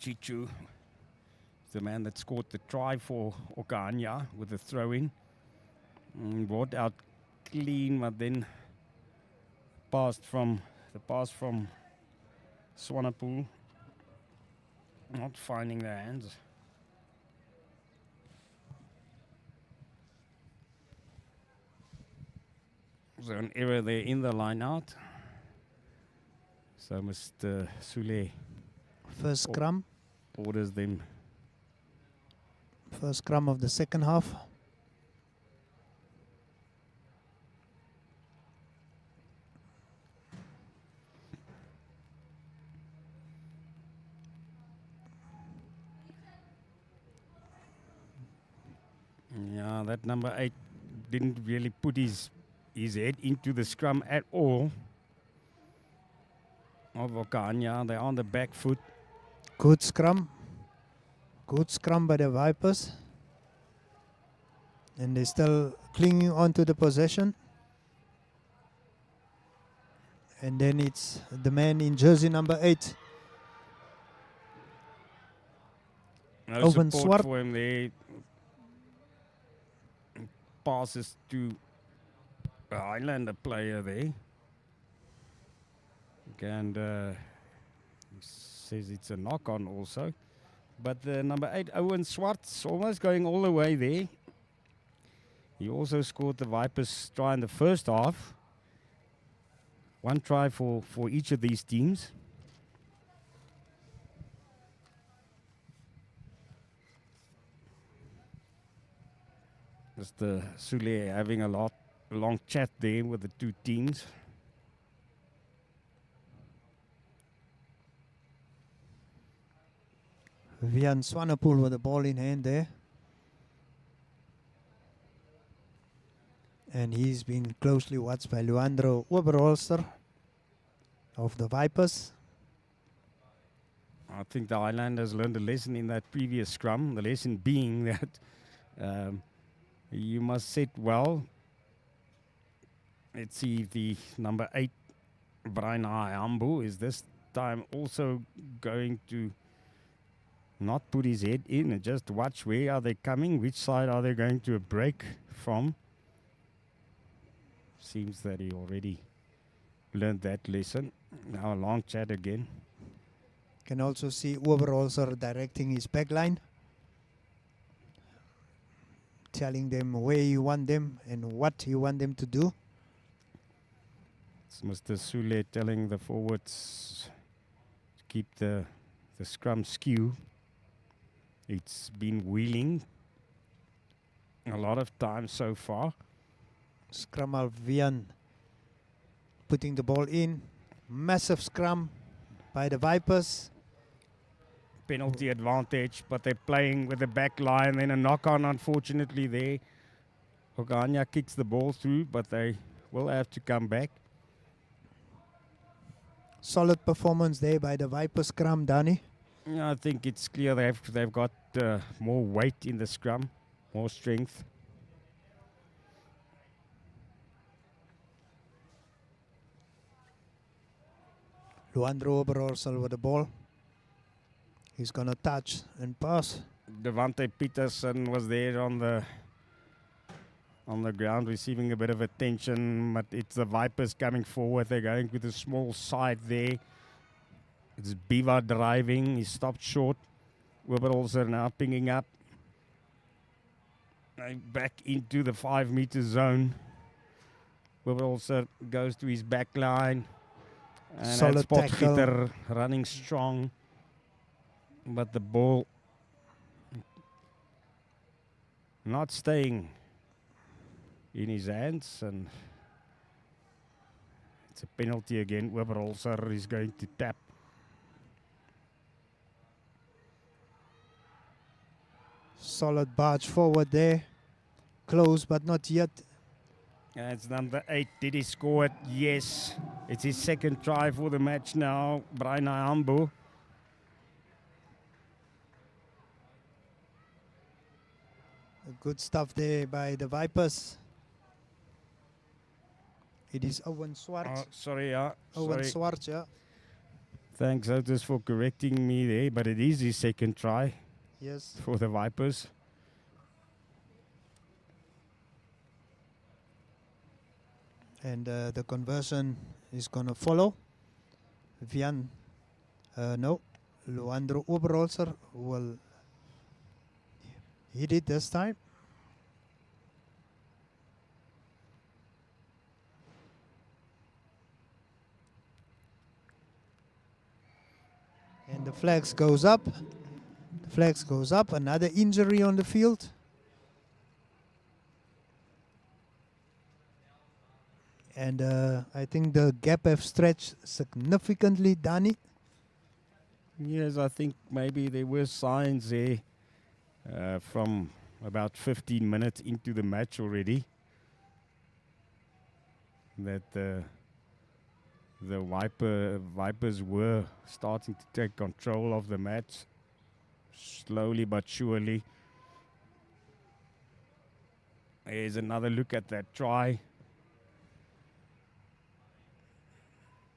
Chichu, the man that scored the try for Okahandja with the throw-in. Brought out clean, but then the pass from Swanepoel. Not finding their hands. So an error there in the line out. So Mr. Sule First scrum. Orders them. First scrum of the second half. Yeah, that number 8 didn't really put his head into the scrum at all. Of Okahandja, they're on the back foot. Good scrum. Good scrum by the Vipers. And they're still clinging on to the possession. And then it's the man in jersey number 8. No Owen support Swart. for him there. Passes to a Highlander player there. And he says it's a knock-on also. But the number 8, Owen Swartz, almost going all the way there. He also scored the Vipers try in the first half. One try for each of these teams. Mr. Sule having a long chat there with the two teams. Vian Swanepoel with the ball in hand there. And he's been closely watched by Luandro Oberholzer of the Vipers. I think the Highlanders learned a lesson in that previous scrum. The lesson being that you must sit well. Let's see if the number 8, Brian Hayambo, is this time also going to not put his head in and just watch where are they coming, which side are they going to break from. Seems that he already learned that lesson. Now a long chat again. Can also see Oberholzer directing his back line. telling them where you want them and what you want them to do. It's Mr. Sule telling the forwards to keep the scrum skew. It's been wheeling a lot of times so far. Scrum Alvian putting the ball in. Massive scrum by the Vipers. Penalty advantage, but they're playing with the back line. Then a knock-on, unfortunately, there. Okahandja kicks the ball through, but they will have to come back. Solid performance there by the Vipers scrum, Danny. Yeah, I think it's clear they've got more weight in the scrum, more strength. Luandro Oberorsel with the ball. He's going to touch and pass. Devante Peterson was there on the ground receiving a bit of attention, but it's the Vipers coming forward. They're going with a small side there. It's Biva driving. He stopped short. Oberholzer now pinging up. Back into the 5-meter zone. Oberholzer goes to his back line. And Solid Potgieter running strong. But the ball not staying in his hands, and it's a penalty again. Oberholzer is going to tap. Solid barge forward there. Close, but not yet. It's number 8. Did he score it? Yes. It's his second try for the match now. Brian Ayambo. Good stuff there by the Vipers. It is Owen Swart. Sorry, yeah. Owen sorry. Swart, yeah. Thanks, Otis, for correcting me there, but it is his second try. Yes. For the Vipers. And the conversion is going to follow. Luandro Oberholzer will hit it this time. And the flags goes up. The flags goes up. Another injury on the field. And I think the gap have stretched significantly, Danny. Yes, I think maybe there were signs there from about 15 minutes into the match already that the Vipers were starting to take control of the match slowly but surely. Here's another look at that try.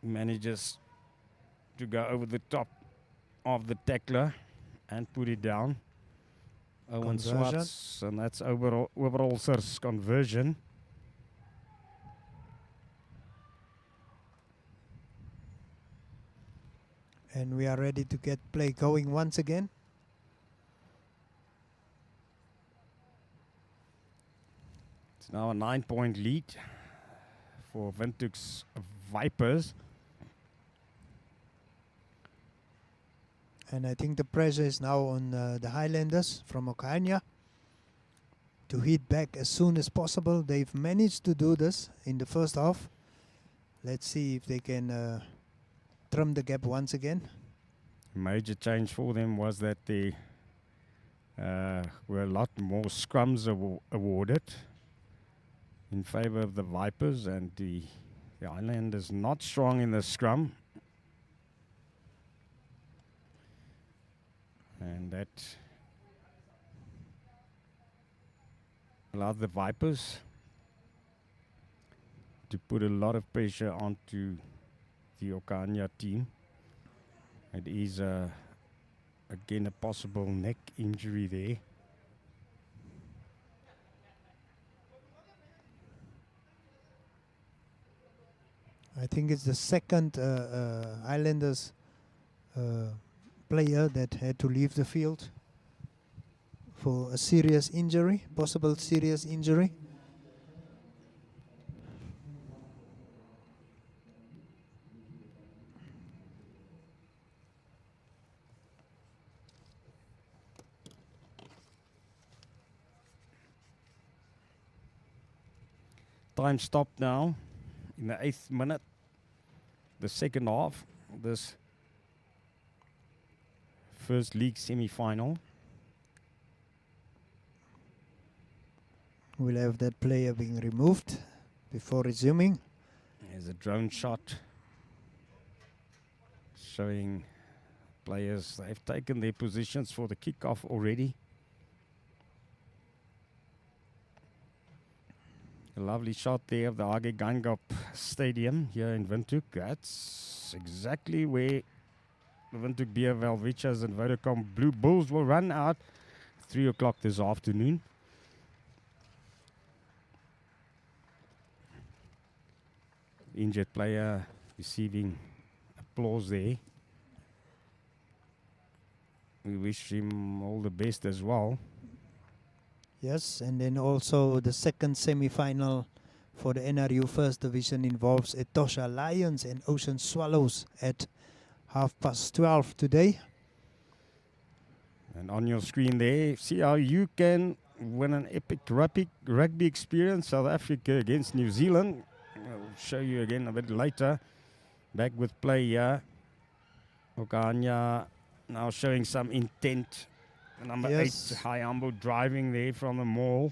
Manages to go over the top of the tackler and put it down. Owen Swartz, and that's Oberholzer's conversion. And we are ready to get play going once again. It's now a 9-point lead for Windhoek's Vipers. And I think the pressure is now on the Highlanders from Okahandja to hit back as soon as possible. They've managed to do this in the first half. Let's see if they can trim the gap once again. Major change for them was that there were a lot more scrums awarded in favor of the Vipers, and the Highlanders not strong in the scrum. And that allowed the Vipers to put a lot of pressure onto the Okahandja team. It is again a possible neck injury there. I think it's the second Highlanders player that had to leave the field for a serious injury, possible serious injury. Time stopped now in the 8th minute, the second half, this first league semi-final. We'll have that player being removed before resuming. There's a drone shot showing players they've taken their positions for the kickoff already. A lovely shot there of the Okahandja Stadium here in Windhoek. That's exactly where the Windhoek Beer Velvichas and Vodacom Blue Bulls will run out 3 o'clock this afternoon. Injured player receiving applause there. We wish him all the best as well. Yes, and then also the second semi-final for the NRU First Division involves Etosha Lions and Ocean Swallows at 12:30 today. And on your screen there, see how you can win an epic rugby experience. South Africa against New Zealand. I'll show you again a bit later. Back with play here. Okahandja now showing some intent. Number 8, High Humble driving there from the mall.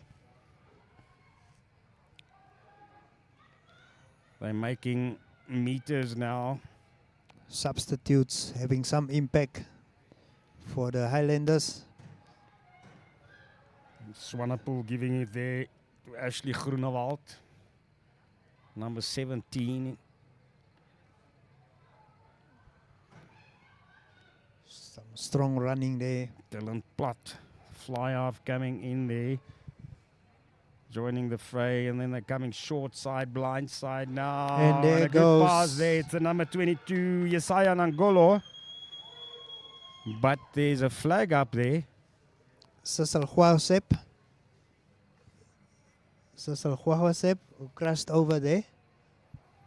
They're making meters now. Substitutes having some impact for the Highlanders. Swanepoel giving it there to Ashley Groenewald. Number 17. Some strong running there. Dylan Platt, fly off coming in there. Joining the fray, and then they're coming short side, blind side now. And there a goes. good pass there. It's the number 22, Yesaya Nangolo. But there's a flag up there. Cecil Huasep. Cecil Huasep who crashed over there.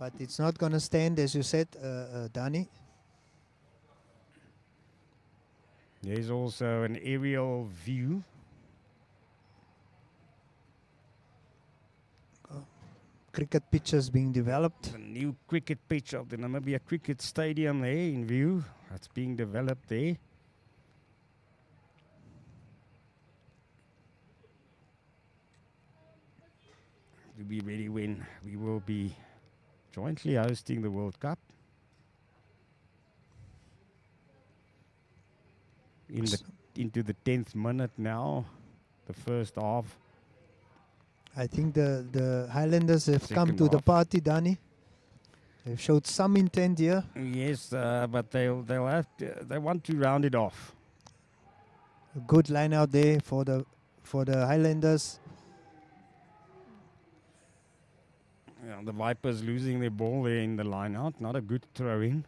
But it's not going to stand, as you said, Danny. There's also an aerial view. Cricket pitches being developed. A new cricket pitch of the Namibia Cricket Stadium there in view. That's being developed there. To be ready when we will be jointly hosting the World Cup. Into the 10th minute now, the first half. I think the Highlanders have come Second to the half. party, Danny. They've showed some intent here. Yes, but they'll have to, they want to round it off. A good line out there for the Highlanders. Yeah, the Vipers losing their ball there in the line out. Not a good throw-in.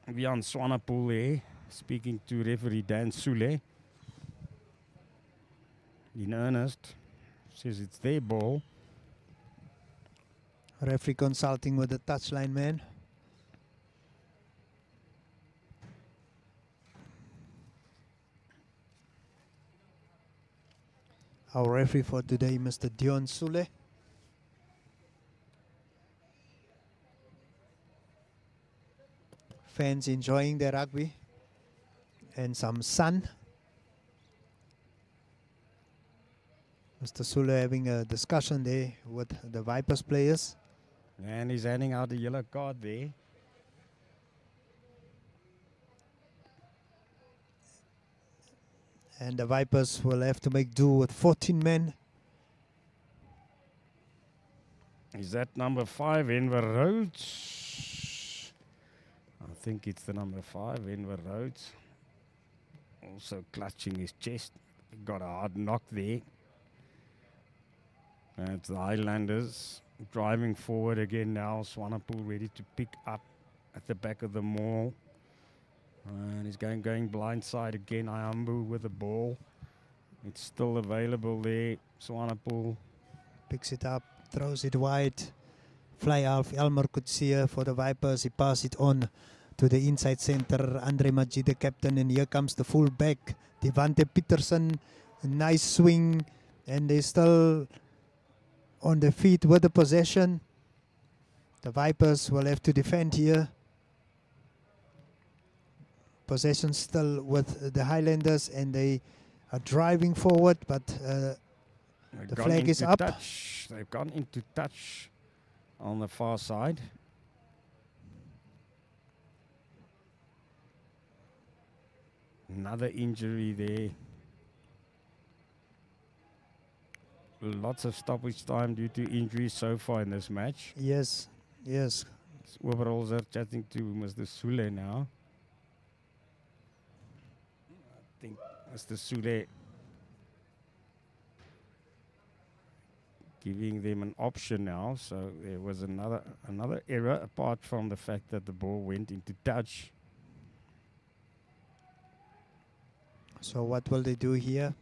Vian Swanepoel there, speaking to referee Dan Sule. In earnest, says it's their ball. Referee consulting with the touchline man. Our referee for today, Mr. Dion Sule. Fans enjoying their rugby and some sun. Mr. Sule having a discussion there with the Vipers players. And he's handing out a yellow card there. And the Vipers will have to make do with 14 men. Is that number 5, Enver Rhodes? I think it's the number 5, Enver Rhodes. Also clutching his chest. Got a hard knock there. And it's the Highlanders driving forward again now. Swanepoel ready to pick up at the back of the mall. And he's going blindside again. Ayambu with the ball. It's still available there. Swanepoel picks it up, throws it wide. Fly half Elmer Kutsia for the Vipers. He passes it on to the inside center. Andre Majid, the captain, and here comes the full back. Devante Peterson, a nice swing, and they're still on the feet with the possession. The Vipers will have to defend here. Possession still with the Highlanders, and they are driving forward, but the flag is up. They've gone into touch on the far side. Another injury there. Lots of stoppage time due to injuries so far in this match. Yes, yes. Overalls are chatting to Mr. Sule now. I think Mr. Sule giving them an option now. So there was another error apart from the fact that the ball went into touch. So what will they do here?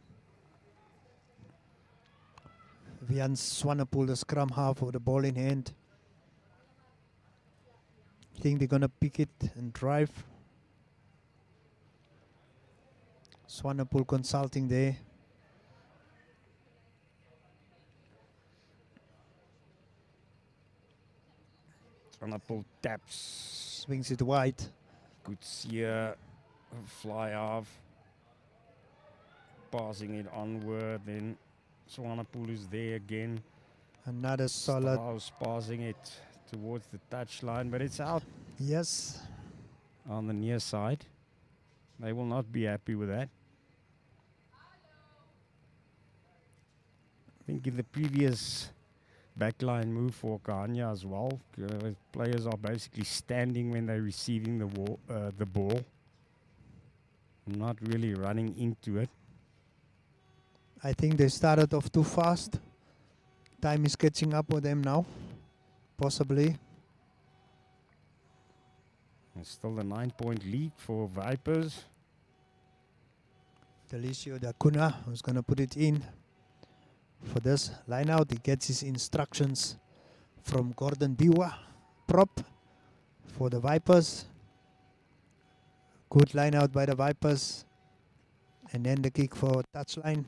Vian Swanepoel, the scrum half, with the ball in hand. Think they're gonna pick it and drive. Swanepoel consulting there. Swanepoel taps. Swings it wide. Good see a fly off. Passing it onward, then Swanepoel is there again. Another solid. Strauss passing it towards the touchline, but it's out. Yes. On the near side. They will not be happy with that. I think in the previous backline move for Okahandja as well, players are basically standing when they're receiving the ball. Not really running into it. I think they started off too fast. Time is catching up with them now. Possibly. It's still a 9-point lead for Vipers. Delicio Dacuna who's going to put it in for this line out. He gets his instructions from Gordon Biwa, prop for the Vipers. Good line out by the Vipers. And then the kick for touchline.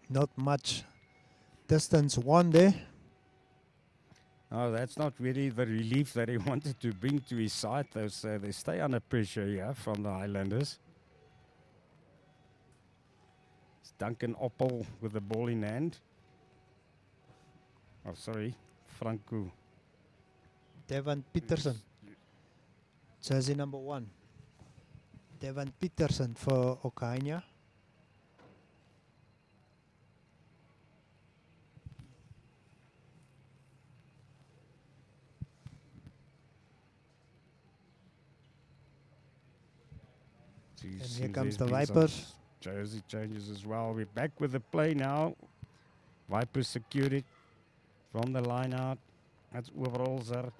Not much distance won there. Oh, that's not really the relief that he wanted to bring to his side. They stay under pressure here from the Highlanders. It's Duncan Oppel with the ball in hand. Oh, sorry, Franco. Devon Peterson. Jersey number 1. Devon Peterson for Okahandja. And here comes the Vipers. Jersey changes as well. We're back with the play now. Vipers secured it from the line out. That's overalls are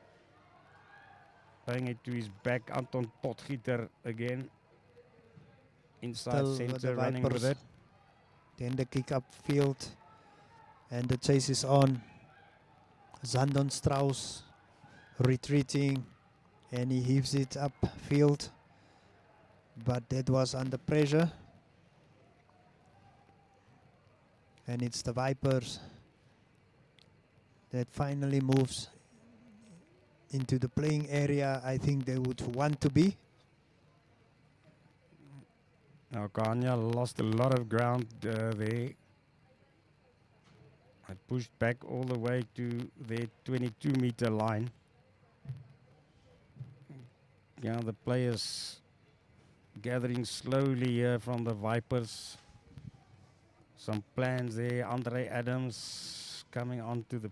playing it to his back. Anton Potgieter again. Inside Still center running with it. Then the kick upfield. And the chase is on. Zandon Strauss retreating. And he heaves it upfield. But that was under pressure. And it's the Vipers that finally moves into the playing area I think they would want to be. Now Okahandja lost a lot of ground there. I pushed back all the way to their 22-meter line. Now the players gathering slowly here from the Vipers. Some plans there. Andre Adams coming onto the...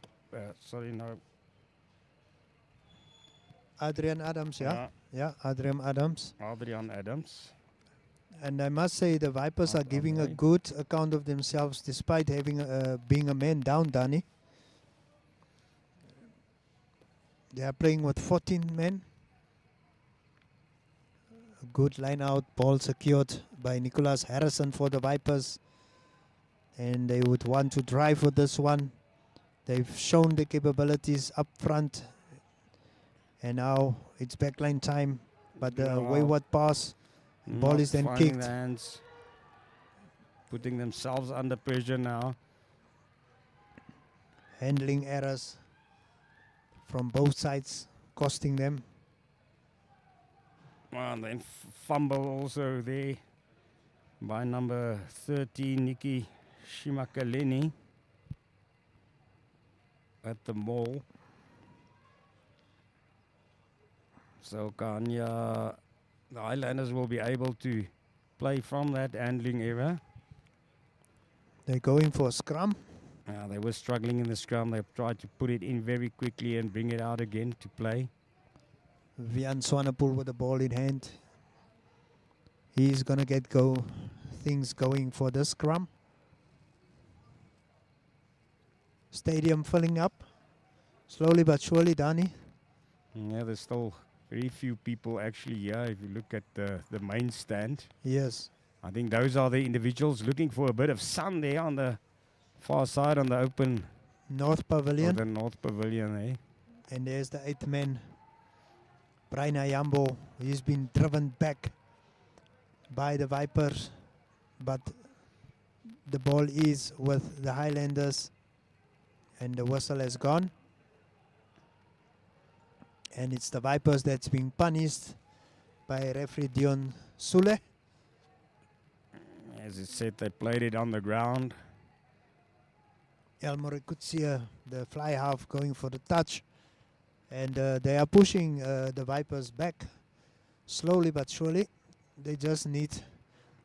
Adrian Adams, yeah. Yeah, Adrian Adams. Adrian Adams. And I must say the Vipers are giving a good account of themselves despite having being a man down, Danny. They are playing with 14 men. A good line out, ball secured by Nicholas Harrison for the Vipers. And they would want to drive with this one. They've shown the capabilities up front. And now it's backline time. But the wayward pass, ball is then finding kicked. the hands, putting themselves under pressure now. Handling errors from both sides, costing them. And then fumble also there by number 13, Nikki Shimakaleni at the mall. So Okahandja, the Highlanders will be able to play from that handling error. They're going for a scrum. They were struggling in the scrum. They've tried to put it in very quickly and bring it out again to play. Vian Swanepoel with the ball in hand. He's going to get things going for the scrum. Stadium filling up. Slowly but surely, Dani. Yeah, there's still very few people actually here if you look at the main stand. Yes. I think those are the individuals looking for a bit of sun there on the far side on the open North Pavilion. The North Pavilion, eh? And there's the 8th man, Brian Ayambo. He's been driven back by the Vipers, but the ball is with the Highlanders and the whistle has gone. And it's the Vipers that's being punished by referee Dion Sule. As it said, they played it on the ground. Elmore Kutsia, the fly half, going for the touch. And they are pushing the Vipers back slowly but surely. They just need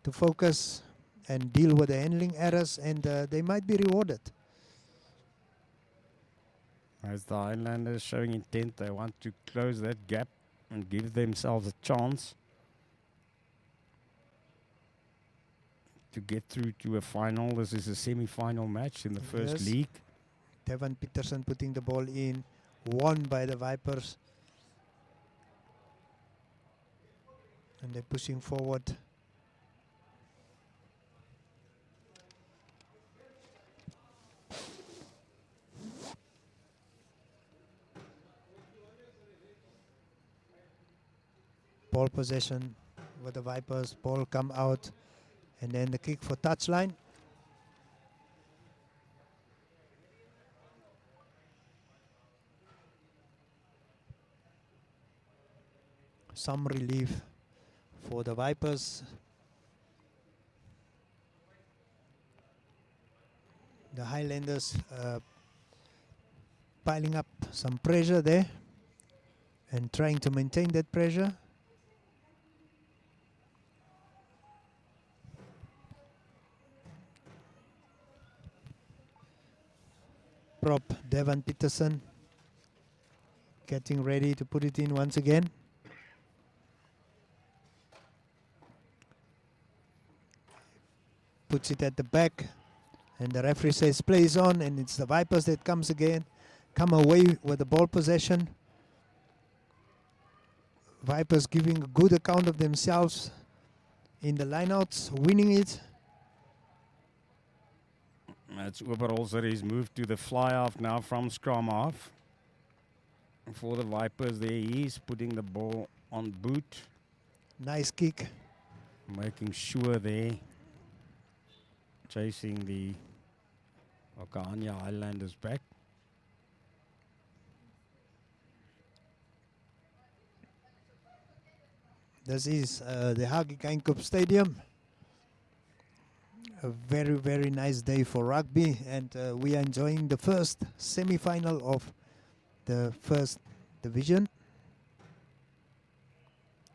to focus and deal with the handling errors, and they might be rewarded. As the Highlanders showing intent, they want to close that gap and give themselves a chance to get through to a final. This is a semi-final match in the first league. Devon Peterson putting the ball in, won by the Vipers. And they're pushing forward. Ball possession with the Vipers. Ball come out. And then the kick for touchline. Some relief for the Vipers. The Highlanders piling up some pressure there and trying to maintain that pressure. Prop Devon Peterson getting ready to put it in once again. Puts it at the back, and the referee says plays on, and it's the Vipers that come away with the ball possession. Vipers giving a good account of themselves in the lineouts, winning it. That's Oberholzer. He's moved to the fly half now from scrum half. For the Vipers there, he's putting the ball on boot. Nice kick. Making sure there. Chasing the Okahandja Highlanders back. This is the Hage Geinkoop Stadium. A very, very nice day for rugby, and we are enjoying the first semi-final of the first division,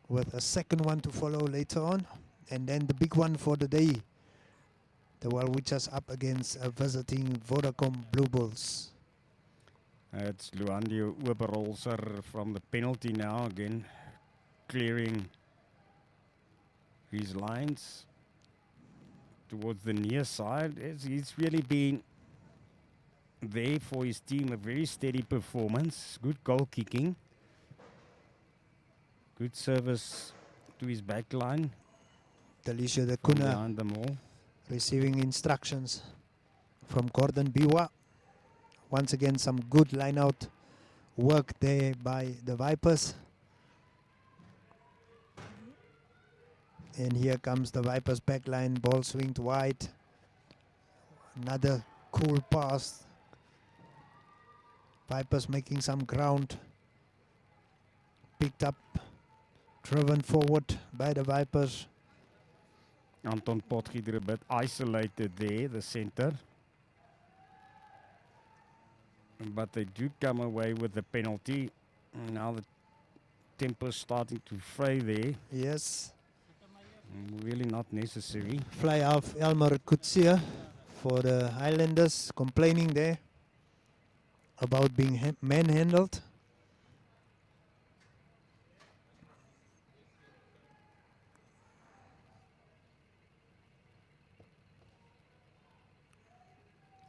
with a second one to follow later on, and then the big one for the day, the Walwichas up against visiting Vodacom Blue Bulls. It's Luandi Oberholzer from the penalty now again, clearing his lines towards the near side. He's really been there for his team. A very steady performance. Good goal kicking. Good service to his back line. Delisha de From Kuna behind them all. receiving instructions from Gordon Biwa. Once again, some good line-out work there by the Vipers. And here comes the Vipers back line. Ball swinged wide. Another cool pass. Vipers making some ground. Picked up, driven forward by the Vipers. Anton Potgieter a bit isolated there, the center. But they do come away with the penalty. Now the temper's starting to fray there. Yes. Really not necessary. Fly off Elmer Kutsia for the Highlanders, complaining there about being manhandled.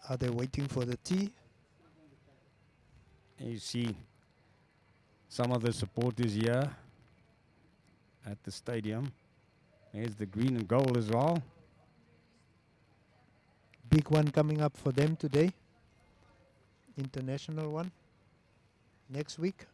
Are they waiting for the tee? You see some of the supporters here at the stadium. There's the green and gold as well. Big one coming up for them today. International one. Next week.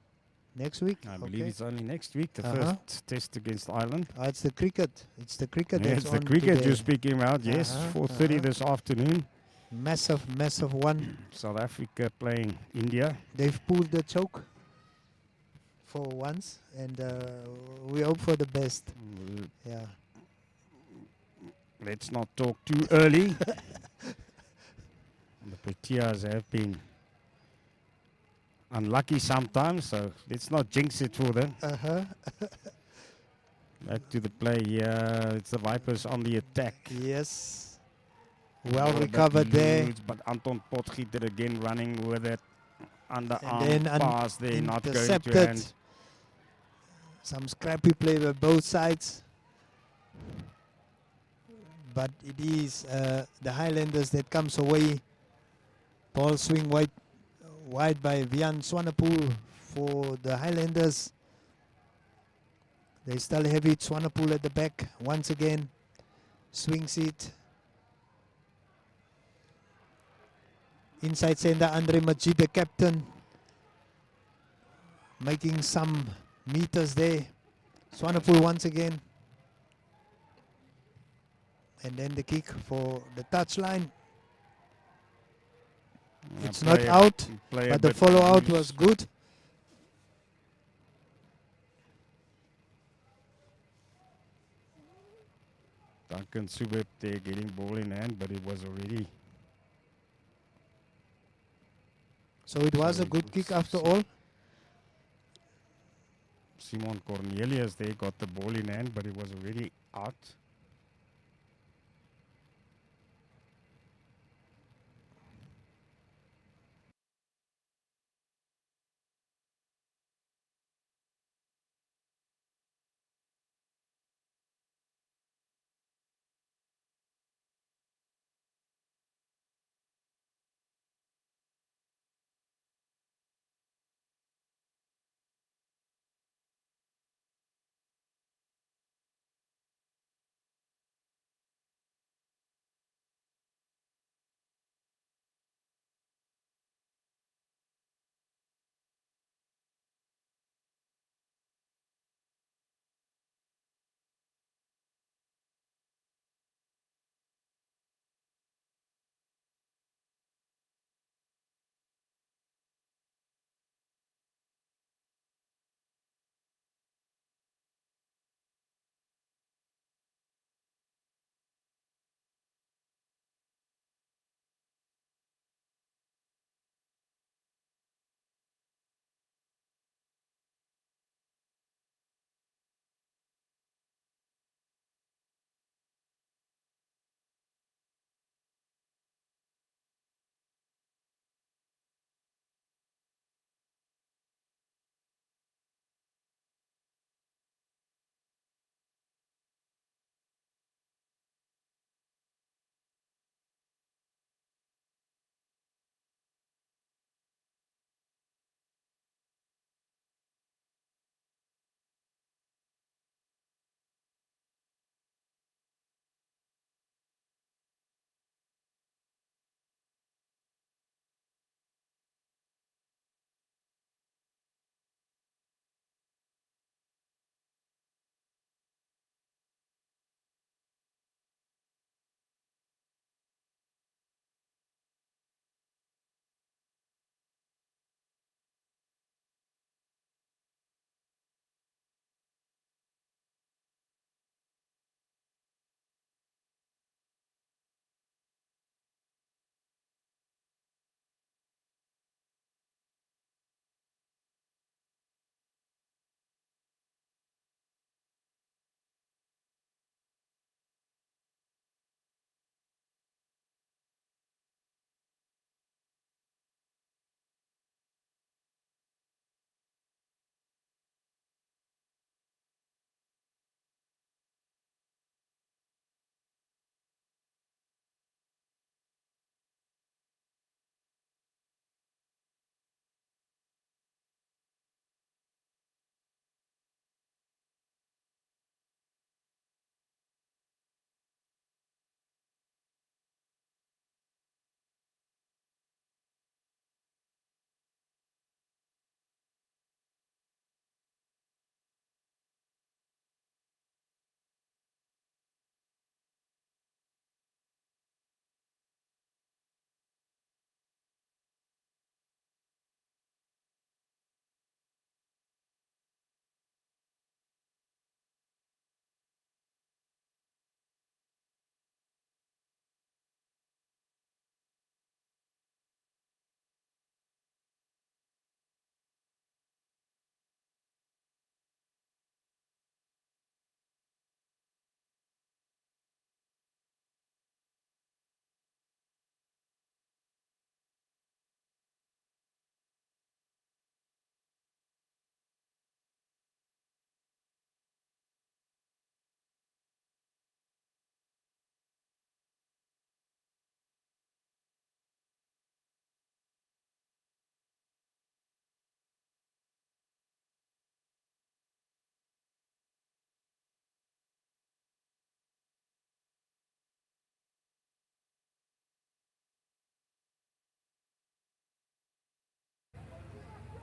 Next week? I believe it's only next week, the Uh-huh. first test against Ireland. It's the cricket. It's the cricket Yeah, that's it's the on cricket today. you're speaking about, yes. 4:30 this afternoon. Massive, massive one. South Africa playing India. They've pulled the choke for once, and we hope for the best. Yeah. Let's not talk too early. The Proteas have been unlucky sometimes, so let's not jinx it for them. Back to the play here. It's the Vipers on the attack. Yes. Well Ball a bit recovered there. loose, but Anton Potgieter again running with it. And Underarm then pass there, not going to intercepted. hand. Some scrappy play by both sides. But it is the Highlanders that comes away. Ball swing wide by Vian Swanepoel for the Highlanders. They still have it. Swanepoel at the back once again. Swings it. Inside center, Andre Majid, the captain, making some meters there. Swanepoel once again. And then the kick for the touchline. Yeah, It's not play a- out, play a but the bit follow out loose. was good. Duncan Subeb there getting ball in hand, but it was already. So it was a good kick after all. Simon Cornelius there got the ball in hand, but it was already out.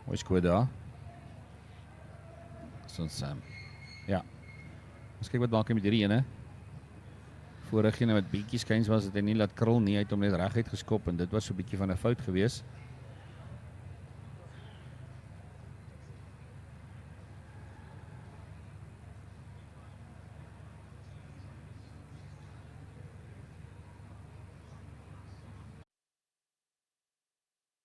Mooi skoot daar. Ons ja. Ons kyk wat maak hy met hierdie ene. Vorige ene met bietjie skuins was dit hy nie laat krul nie, hy het hom net reguit geskop en dit was so 'n bietjie van 'n fout gewees.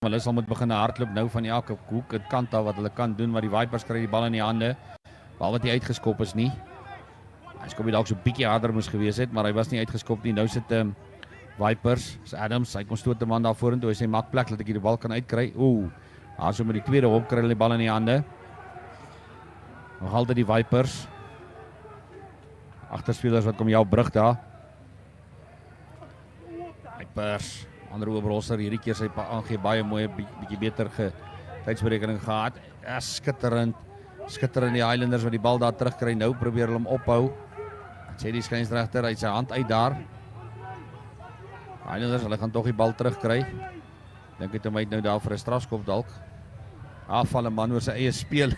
Hulle sal moet begin hardloop nou van elke hoek en kant af wat hulle kan doen, maar die Vipers kry die bal in die hande. Bal wat hy uitgeskop is nie. Hy skop dalk so 'n bietjie harder moes gewees het, maar hy was nie uitgeskop nie. Nou sit Vipers, Adams, hy kom stoot 'n man daar vorentoe. Hy sê maak plek dat ek hierdie bal kan uitkry. Daar so met die tweede hop kry hulle die bal in die hande. Nog altyd die Vipers. Agterspelers wat kom jou brug daar. Vipers, ander oorbrosser hierdie keer sy aangee baie mooi, bietjie beter tydsberekening gehad. Ja, skitterend die Highlanders wat die bal daar terugkry. Nou probeer hulle hom ophou. Sê die skynsregter uit sy hand uit daar. Highlanders, hulle gaan tog die bal terugkry. Dink dit hom uit nou daar vir 'n strafskop dalk. Afval 'n man oor sy eie speel.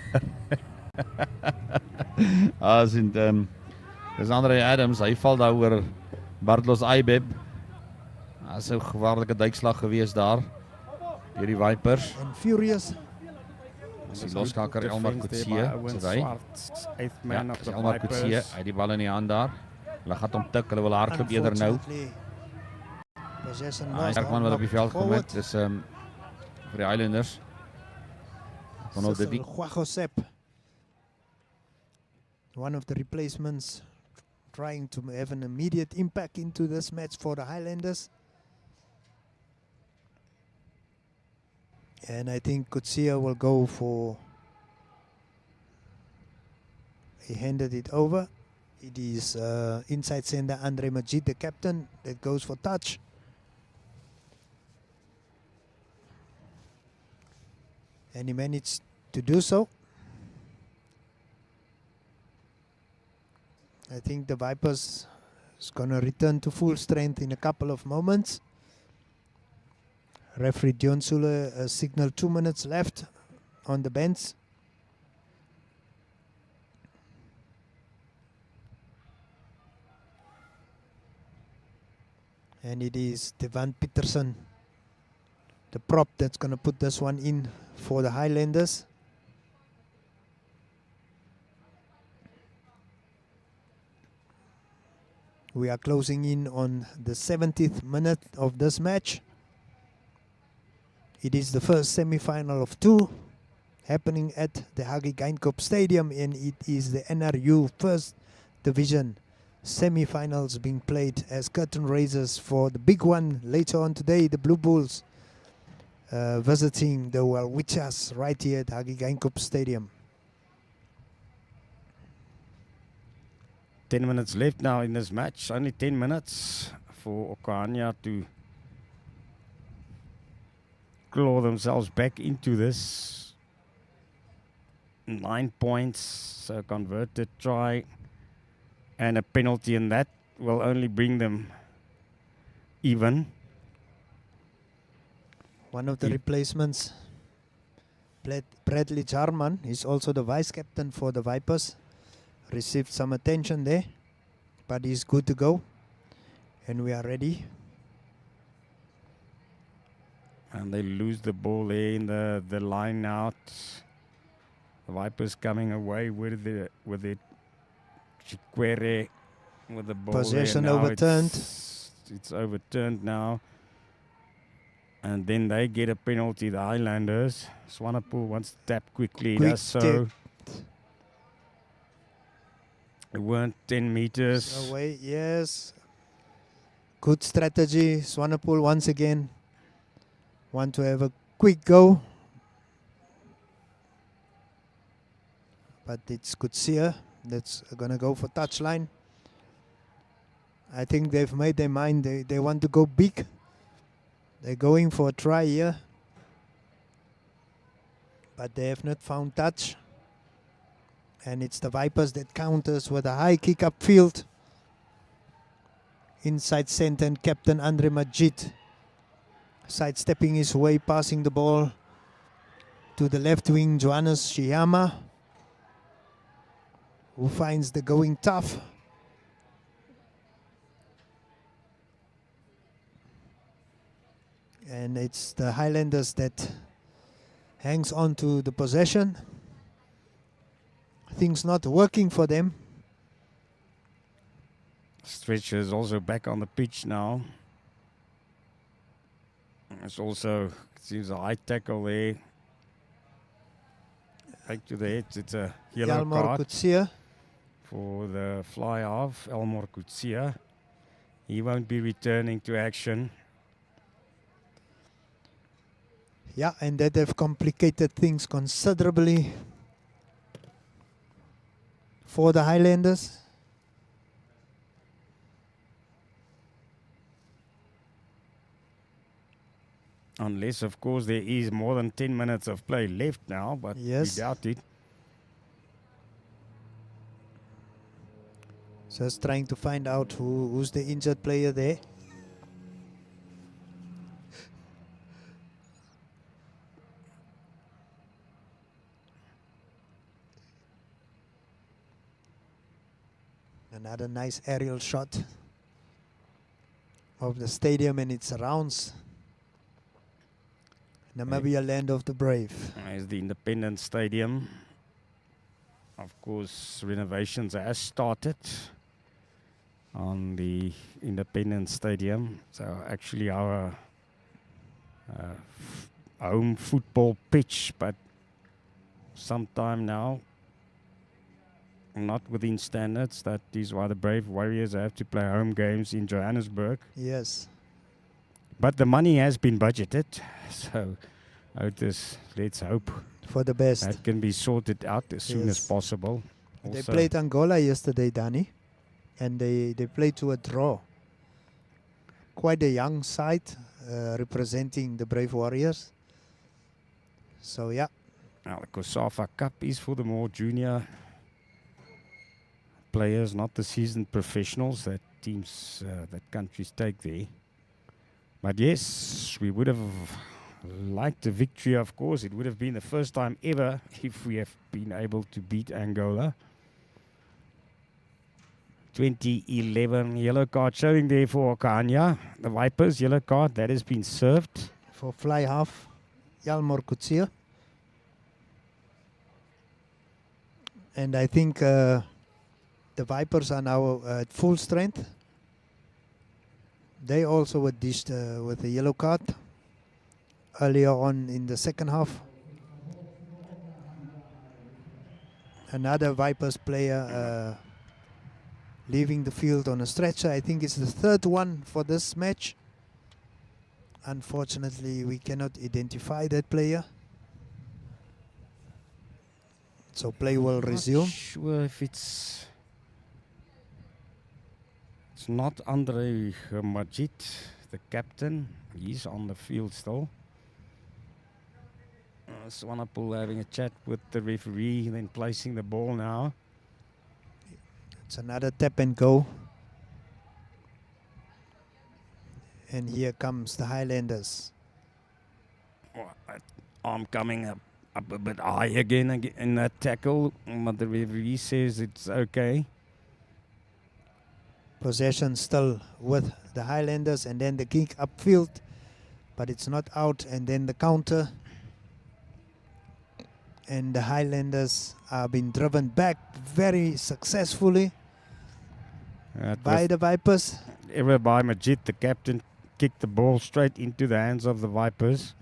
Dis Andre Adams, hy val daar oor Bartlos Aibeb. Dis 'n gevaarlike duikslag gewees daar deur die Vipers. And furious. Die loskaker Elmar Kutsie, Elmar Kutsie, hy die bal in die hand daar. Hulle gaan hom tik, hulle wil hardloop eerder nou. Erkman wat op die veld kom het, is vir die Highlanders. One of the replacements trying to have an immediate impact into this match for the Highlanders. And I think Kutsia will go for, he handed it over. It is inside sender Andre Majid, the captain, that goes for touch. And he managed to do so. I think the Vipers is going to return to full strength in a couple of moments. Referee Dion Sule signaled 2 minutes left on the bench. And it is Devan Peterson, the prop, that's going to put this one in for the Highlanders. We are closing in on the 70th minute of this match. It is the first semi-final of 2 happening at the Hagi Geinkop Stadium, and it is the NRU First Division semi-finals being played as curtain raisers for the big one later on today. The Blue Bulls visiting the Welwichas right here at Hagi Geinkop Stadium. 10 minutes left now in this match. Only 10 minutes for Okahandja to claw themselves back into this. 9 points, so converted try and a penalty, and that will only bring them even. One of the replacements, Bradley Jarman, is also the vice captain for the Vipers. Received some attention there, but he's good to go, and we are ready. And they lose the ball there in the line out. The Vipers coming away with it. Chikwere with the ball. Possession there. overturned. It's overturned now. And then they get a penalty, the Highlanders. Swanepoel wants to tap quickly. Quick Does so. It weren't 10 meters. Away, yes. Good strategy. Swanepoel once again want to have a quick go. But it's Kutsia that's going to go for touchline. I think they've made their mind. They want to go big. They're going for a try here. But they have not found touch. And it's the Vipers that counters with a high kick upfield. Inside center, and captain Andre Majid sidestepping his way, passing the ball to the left wing, Johannes Shiyama, who finds the going tough. And it's the Highlanders that hangs on to the possession. Things not working for them. Stretcher is also back on the pitch now. It's also, it seems a high tackle there. Back to the head, it's a yellow Elmore card Kutsia. for the fly half, Elmore Kutsia. He won't be returning to action. Yeah, and that have complicated things considerably for the Highlanders. Unless, of course, there is more than 10 minutes of play left now, but Yes. we doubt it. Just trying to find out who's the injured player there. Another nice aerial shot of the stadium and its surrounds. Namibia, land of the brave. There's the Independence Stadium. Of course, renovations has started on the Independence Stadium. So actually our home football pitch, but sometime now not within standards. That is why the Brave Warriors have to play home games in Johannesburg. Yes. But the money has been budgeted, so Otis, let's hope for the best. That can be sorted out as soon as Yes. possible. They Also, played Angola yesterday, Danny, and they played to a draw. Quite a young side representing the Brave Warriors. So, yeah. Now, the COSAFA Cup is for the more junior players, not the seasoned professionals that teams, that countries take there. But yes, we would have liked a victory, of course. It would have been the first time ever if we have been able to beat Angola. 2011 yellow card showing there for Okahandja. The Vipers yellow card, that has been served. For fly half, Yalmor Kutsia. And I think the Vipers are now at full strength. They also were dished with a yellow card earlier on in the second half. Another Vipers player leaving the field on a stretcher. I think it's the third one for this match. Unfortunately, we cannot identify that player. So play will resume. Not sure if it's not Andre Majid, the captain. He's on the field still. Swanepoel having a chat with the referee, then placing the ball now. It's another tap and go. And here comes the Highlanders. Arm coming up a bit high again in that tackle, but the referee says it's okay. Possession still with the Highlanders, and then the kick upfield, but it's not out, and then the counter. And the Highlanders are being driven back very successfully by the Vipers. Ever by Majid, the captain, kicked the ball straight into the hands of the Vipers.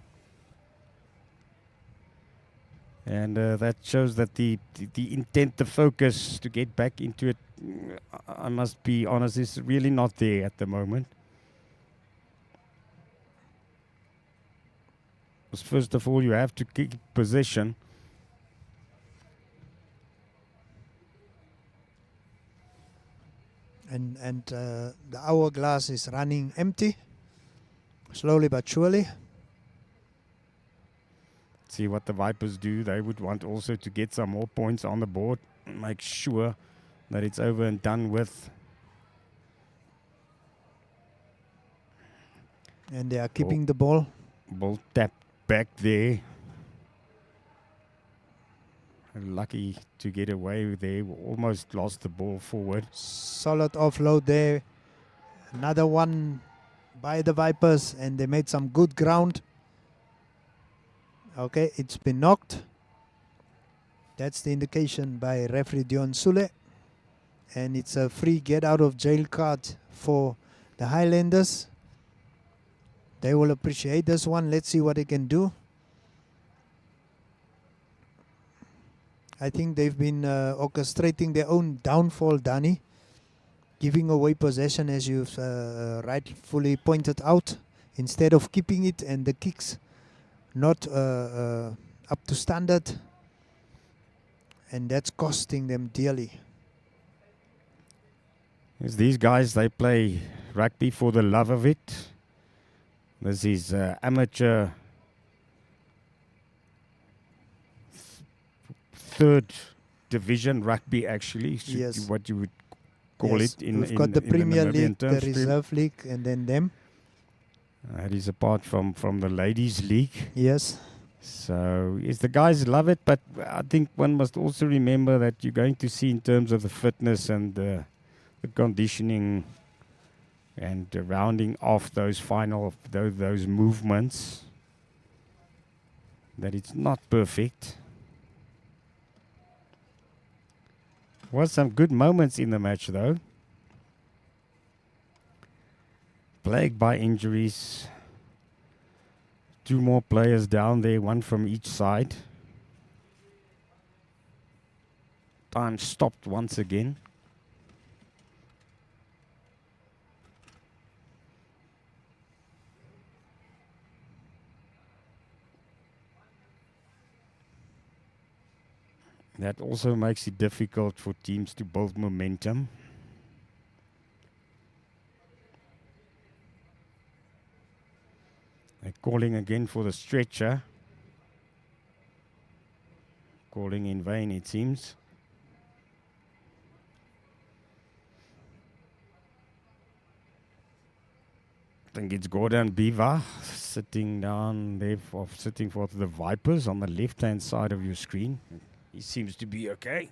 And that shows that the intent, the focus to get back into it, I must be honest, is really not there at the moment. Because first of all, you have to keep possession. And the hourglass is running empty, slowly but surely. See what the Vipers do. They would want also to get some more points on the board, make sure that it's over and done with. And they are keeping the ball. Ball tapped back there. lucky to get away there. Almost lost the ball forward. Solid offload there. Another one by the Vipers, and they made some good ground. Okay, it's been knocked. That's the indication by referee Dion Sule. And it's a free get out of jail card for the Highlanders. They will appreciate this one. Let's see what they can do. I think they've been orchestrating their own downfall, Danny. Giving away possession, as you've rightfully pointed out, instead of keeping it, and the kicks not up to standard. And that's costing them dearly. Yes, these guys, they play rugby for the love of it. This is amateur third division rugby, actually. Yes. What you would call Yes, it in we've got the Premier League, the terms. Reserve League, and then them. That is apart from the Ladies League. Yes. So, yes, the guys love it, but I think one must also remember that you're going to see in terms of the fitness and the conditioning and the rounding off those those movements, that it's not perfect. Was some good moments in the match, though. Plagued by injuries. 2 more players down there, 1 from each side. Time stopped once again. That also makes it difficult for teams to build momentum. They're calling again for the stretcher. Calling in vain, it seems. I think it's Gordon Biva sitting down there, sitting for the Vipers on the left-hand side of your screen. He seems to be okay.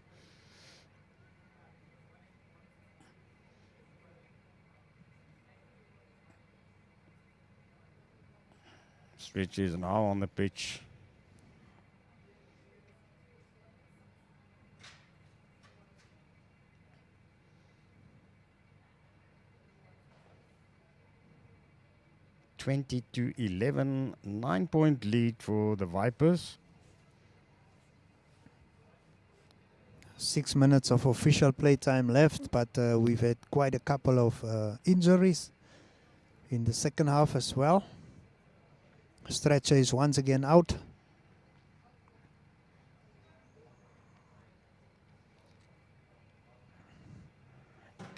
Stretch is now on the pitch. (20-11), 9-point lead for the Vipers. 6 minutes of official playtime left, but we've had quite a couple of injuries in the second half as well. Stretcher is once again out.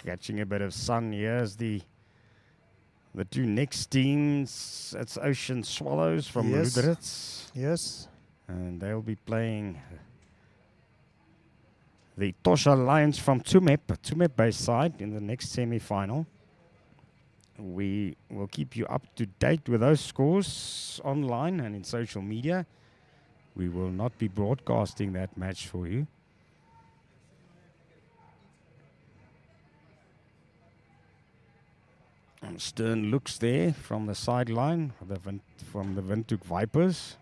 Catching a bit of sun. Here's the 2 next teams. It's Ocean Swallows from Luderitz. Yes. And they'll be playing the Tosha Lions from Tsumeb Bay side in the next semi-final. We will keep you up to date with those scores online and in social media. We will not be broadcasting that match for you. And Stern looks there from the sideline from the Windhoek Vipers.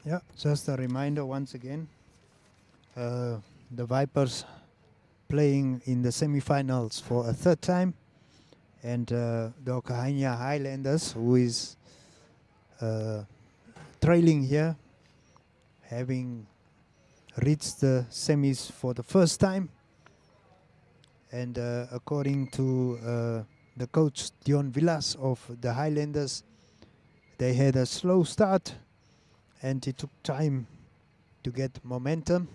Yeah, just a reminder once again. The Vipers playing in the semi-finals for a third time. And the Okahandja Highlanders, who is trailing here, having reached the semis for the first time. And according to the coach Dion Villas of the Highlanders, they had a slow start and it took time to get momentum.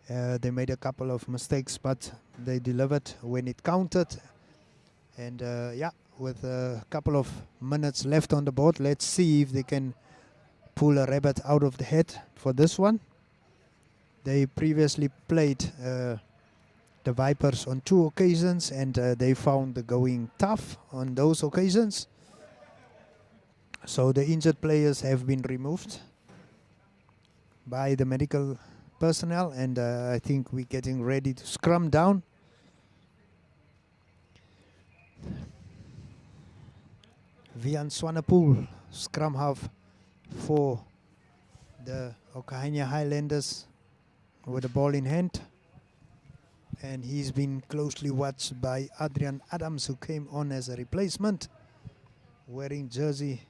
They made a couple of mistakes, but they delivered when it counted. And yeah, with a couple of minutes left on the board, let's see if they can pull a rabbit out of the hat for this one. They previously played the Vipers on 2 occasions, and they found the going tough on those occasions. So the injured players have been removed by the medical personnel, and I think we're getting ready to scrum down. Vian Swanepoel, scrum half for the Okahandja Highlanders with the ball in hand. And he's been closely watched by Adrian Adams, who came on as a replacement, wearing jersey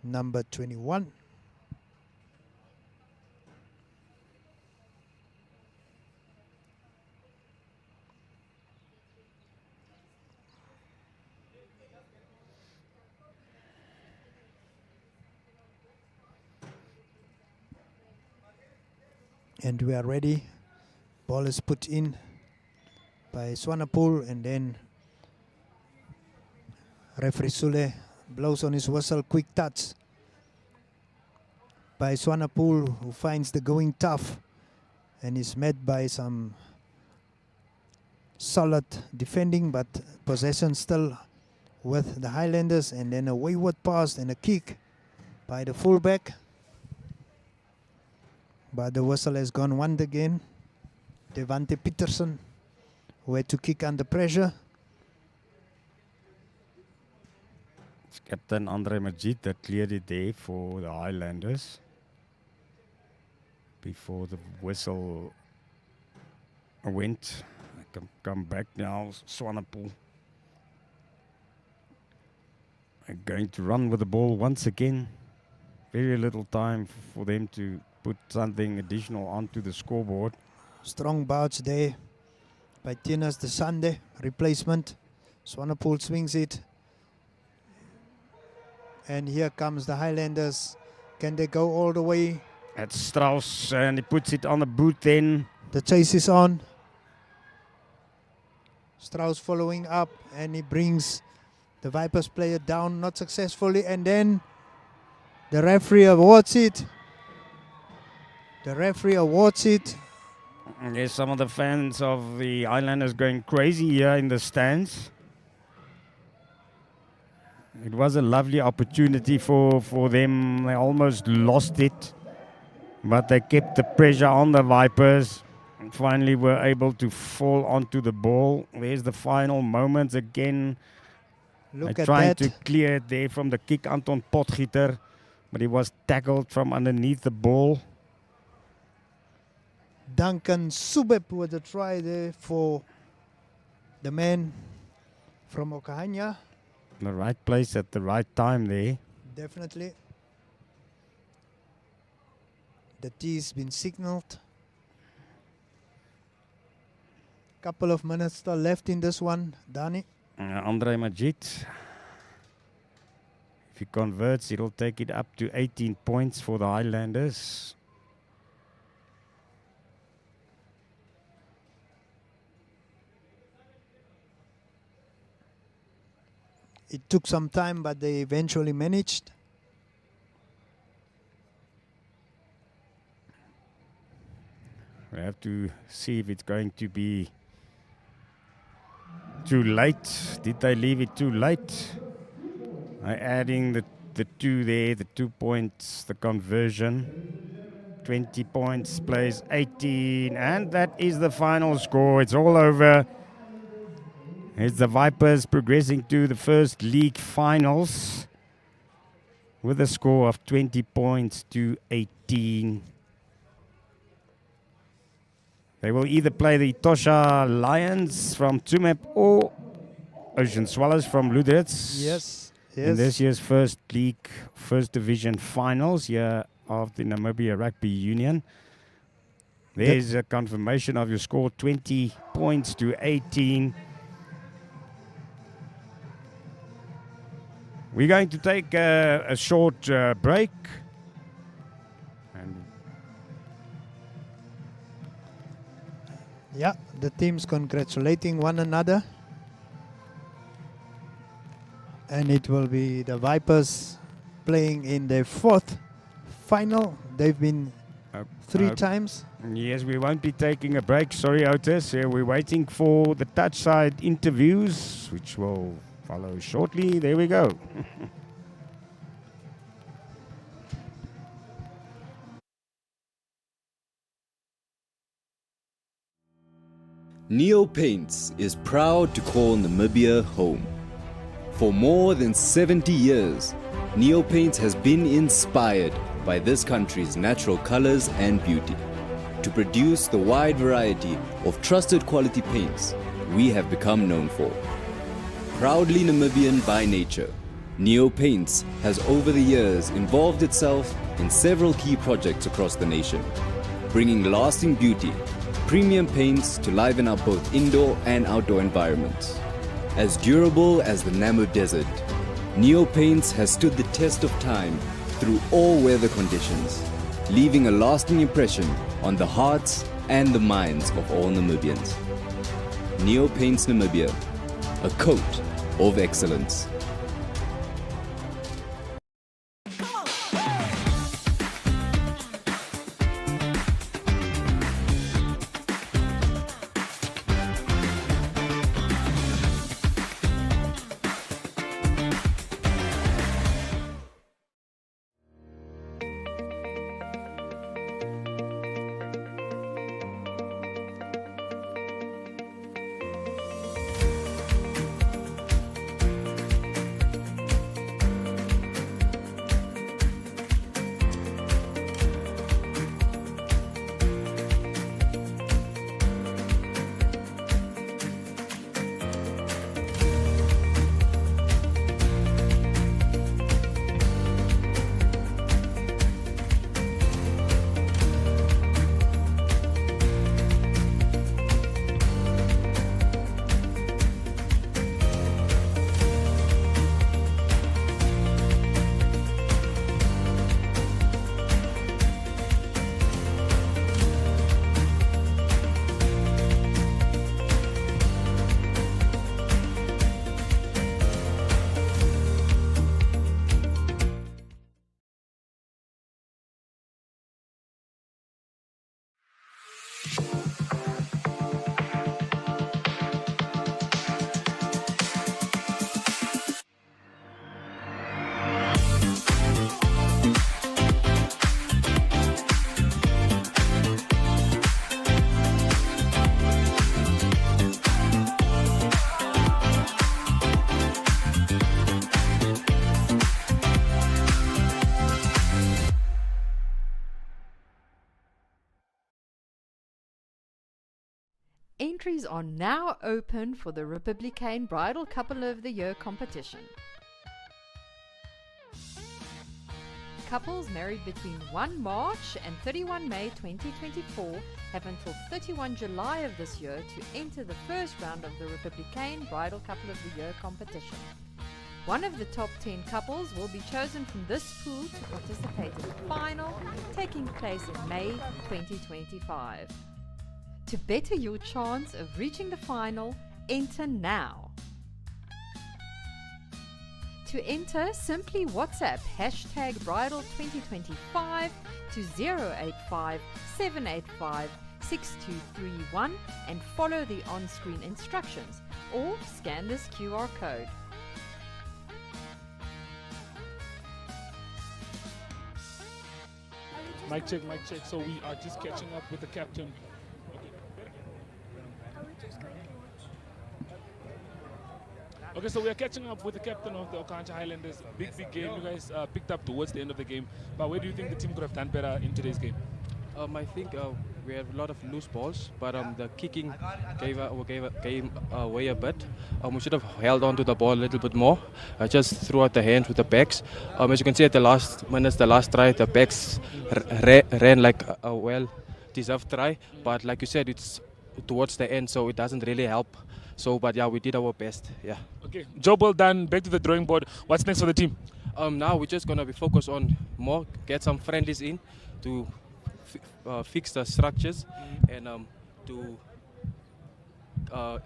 number 21. And we are ready. Ball is put in by Swanepoel, and then referee Sule blows on his whistle. Quick touch by Swanepoel, who finds the going tough and is met by some solid defending, but possession still with the Highlanders. And then a wayward pass and a kick by the fullback. But the whistle has gone once again. Devante Peterson, who had to kick under pressure. It's Captain Andre Majid that cleared it there for the Highlanders before the whistle went. I can come back now. Swanepoel going to run with the ball once again. Very little time for them to put something additional onto the scoreboard. Strong bounce there by Tinas de Sande, replacement. Swanepoel swings it. And here comes the Highlanders. Can they go all the way? That's Strauss, and he puts it on the boot then. The chase is on. Strauss following up, and he brings the Vipers player down, not successfully. And then the referee awards it. The referee awards it. Yes, some of the fans of the Highlanders going crazy here in the stands. It was a lovely opportunity for them. They almost lost it, but they kept the pressure on the Vipers and finally were able to fall onto the ball. There's the final moments again. Look They're at trying that. to clear it there from the kick, Anton Potgieter, but he was tackled from underneath the ball. Duncan Subeb with a try there for the man from Okahandja. The right place at the right time there. Definitely. The tee's been signaled. Couple of minutes still left in this one, Dani. Andre Majid, if he converts, it'll take it up to 18 points for the Highlanders. It took some time, but they eventually managed. We have to see if it's going to be too late. Did they leave it too late? By adding the 2 there, the 2 points, the conversion. 20 points, plays 18, and that is the final score. It's all over. It's the Vipers progressing to the first league finals with a score of 20 points to 18. They will either play the Tosha Lions from Tsumeb or Ocean Swallows from Luderitz. Yes, In this year's first league, first division finals here of the Namibia Rugby Union. There's a confirmation of your score, 20 points to 18. We're going to take a short break. And Yeah, the teams congratulating one another. And it will be the Vipers playing in their 4th final. They've been 3 times. Yes, we won't be taking a break. Sorry, Otis. We're waiting for the touch side interviews, which will follow shortly. There we go. Neo Paints is proud to call Namibia home. For more than 70 years, Neo Paints has been inspired by this country's natural colors and beauty to produce the wide variety of trusted quality paints we have become known for. Proudly Namibian by nature, Neo Paints has over the years involved itself in several key projects across the nation, bringing lasting beauty, premium paints to liven up both indoor and outdoor environments. As durable as the Namib Desert, Neo Paints has stood the test of time through all weather conditions, leaving a lasting impression on the hearts and the minds of all Namibians. Neo Paints Namibia, a coat of excellence. Entries are now open for the Republican Bridal Couple of the Year competition. Couples married between 1 March and 31 May 2024 have until 31 July of this year to enter the first round of the Republican Bridal Couple of the Year competition. One of the top 10 couples will be chosen from this pool to participate in the final, taking place in May 2025. To better your chance of reaching the final, enter now. To enter, simply WhatsApp #Bridal2025 to 085 785 6231 and follow the on-screen instructions, or scan this QR code. Mic check, mic check. So we are just catching up with the captain. Okay, so we are catching up with the captain of the Okahandja Highlanders. Big game you guys picked up towards the end of the game. But where do you think the team could have done better in today's game? I think we have a lot of loose balls, but the kicking gave away a bit. We should have held on to the ball a little bit more, just threw out the hands with the backs. As you can see at the last minutes, the last try, the backs ran like a well-deserved try. But like you said, it's towards the end, so it doesn't really help. So, but yeah, we did our best. Yeah. Okay, job well done. Back to the drawing board. What's next for the team? Now we're just gonna be focused on more, get some friendlies in to fix the structures and to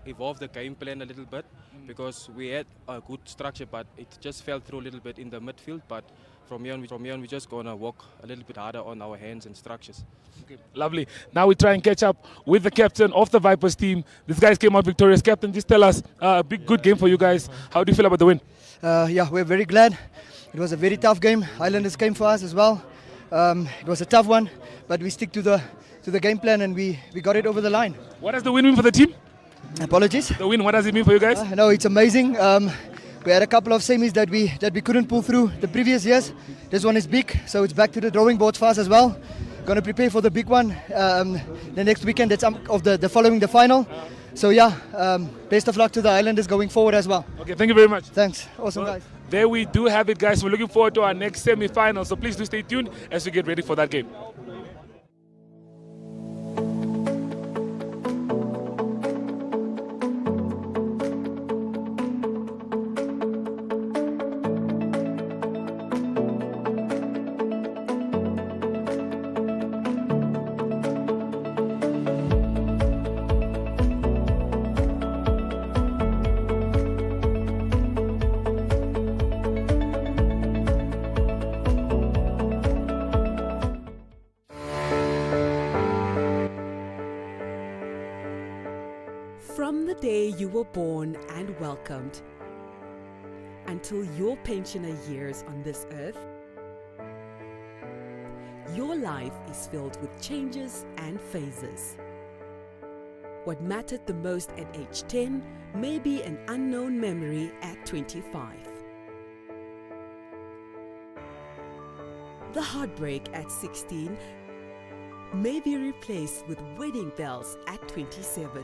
evolve the game plan a little bit. because we had a good structure, but it just fell through a little bit in the midfield. But from here on, we're just gonna work a little bit harder on our hands and structures. Okay, lovely. Now we try and catch up with the captain of the Vipers team. These guys came out victorious. Captain, just tell us a big good game for you guys. How do you feel about the win? Yeah, we're very glad. It was a very tough game. Highlanders came for us as well. It was a tough one, but we stick to the game plan and we got it over the line. What does the win mean for the team? Apologies. The win, what does it mean for you guys? No, it's amazing. We had a couple of semis that we couldn't pull through the previous years. This one is big, so it's back to the drawing board for us as well. Going to prepare for the big one the next weekend. That's of the following the final. So yeah, best of luck to the Highlanders going forward as well. Okay, thank you very much. Thanks. Awesome, Well, guys. There we do have it, guys. We're looking forward to our next semi-final. So please do stay tuned as we get ready for that game. From the day you were born and welcomed until your pensioner years on this earth, your life is filled with changes and phases. What mattered the most at age 10 may be an unknown memory at 25. The heartbreak at 16 may be replaced with wedding bells at 27.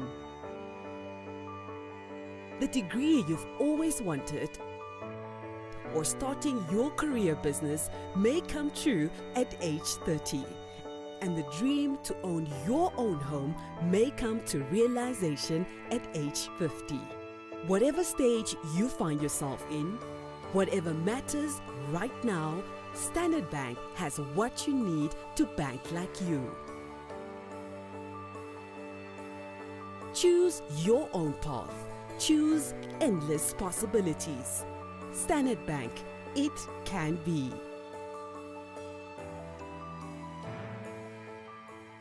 The degree you've always wanted or starting your career business may come true at age 30. And the dream to own your own home may come to realization at age 50. Whatever stage you find yourself in, whatever matters right now, Standard Bank has what you need to bank like you. Choose your own path. Choose endless possibilities. Standard Bank, it can be.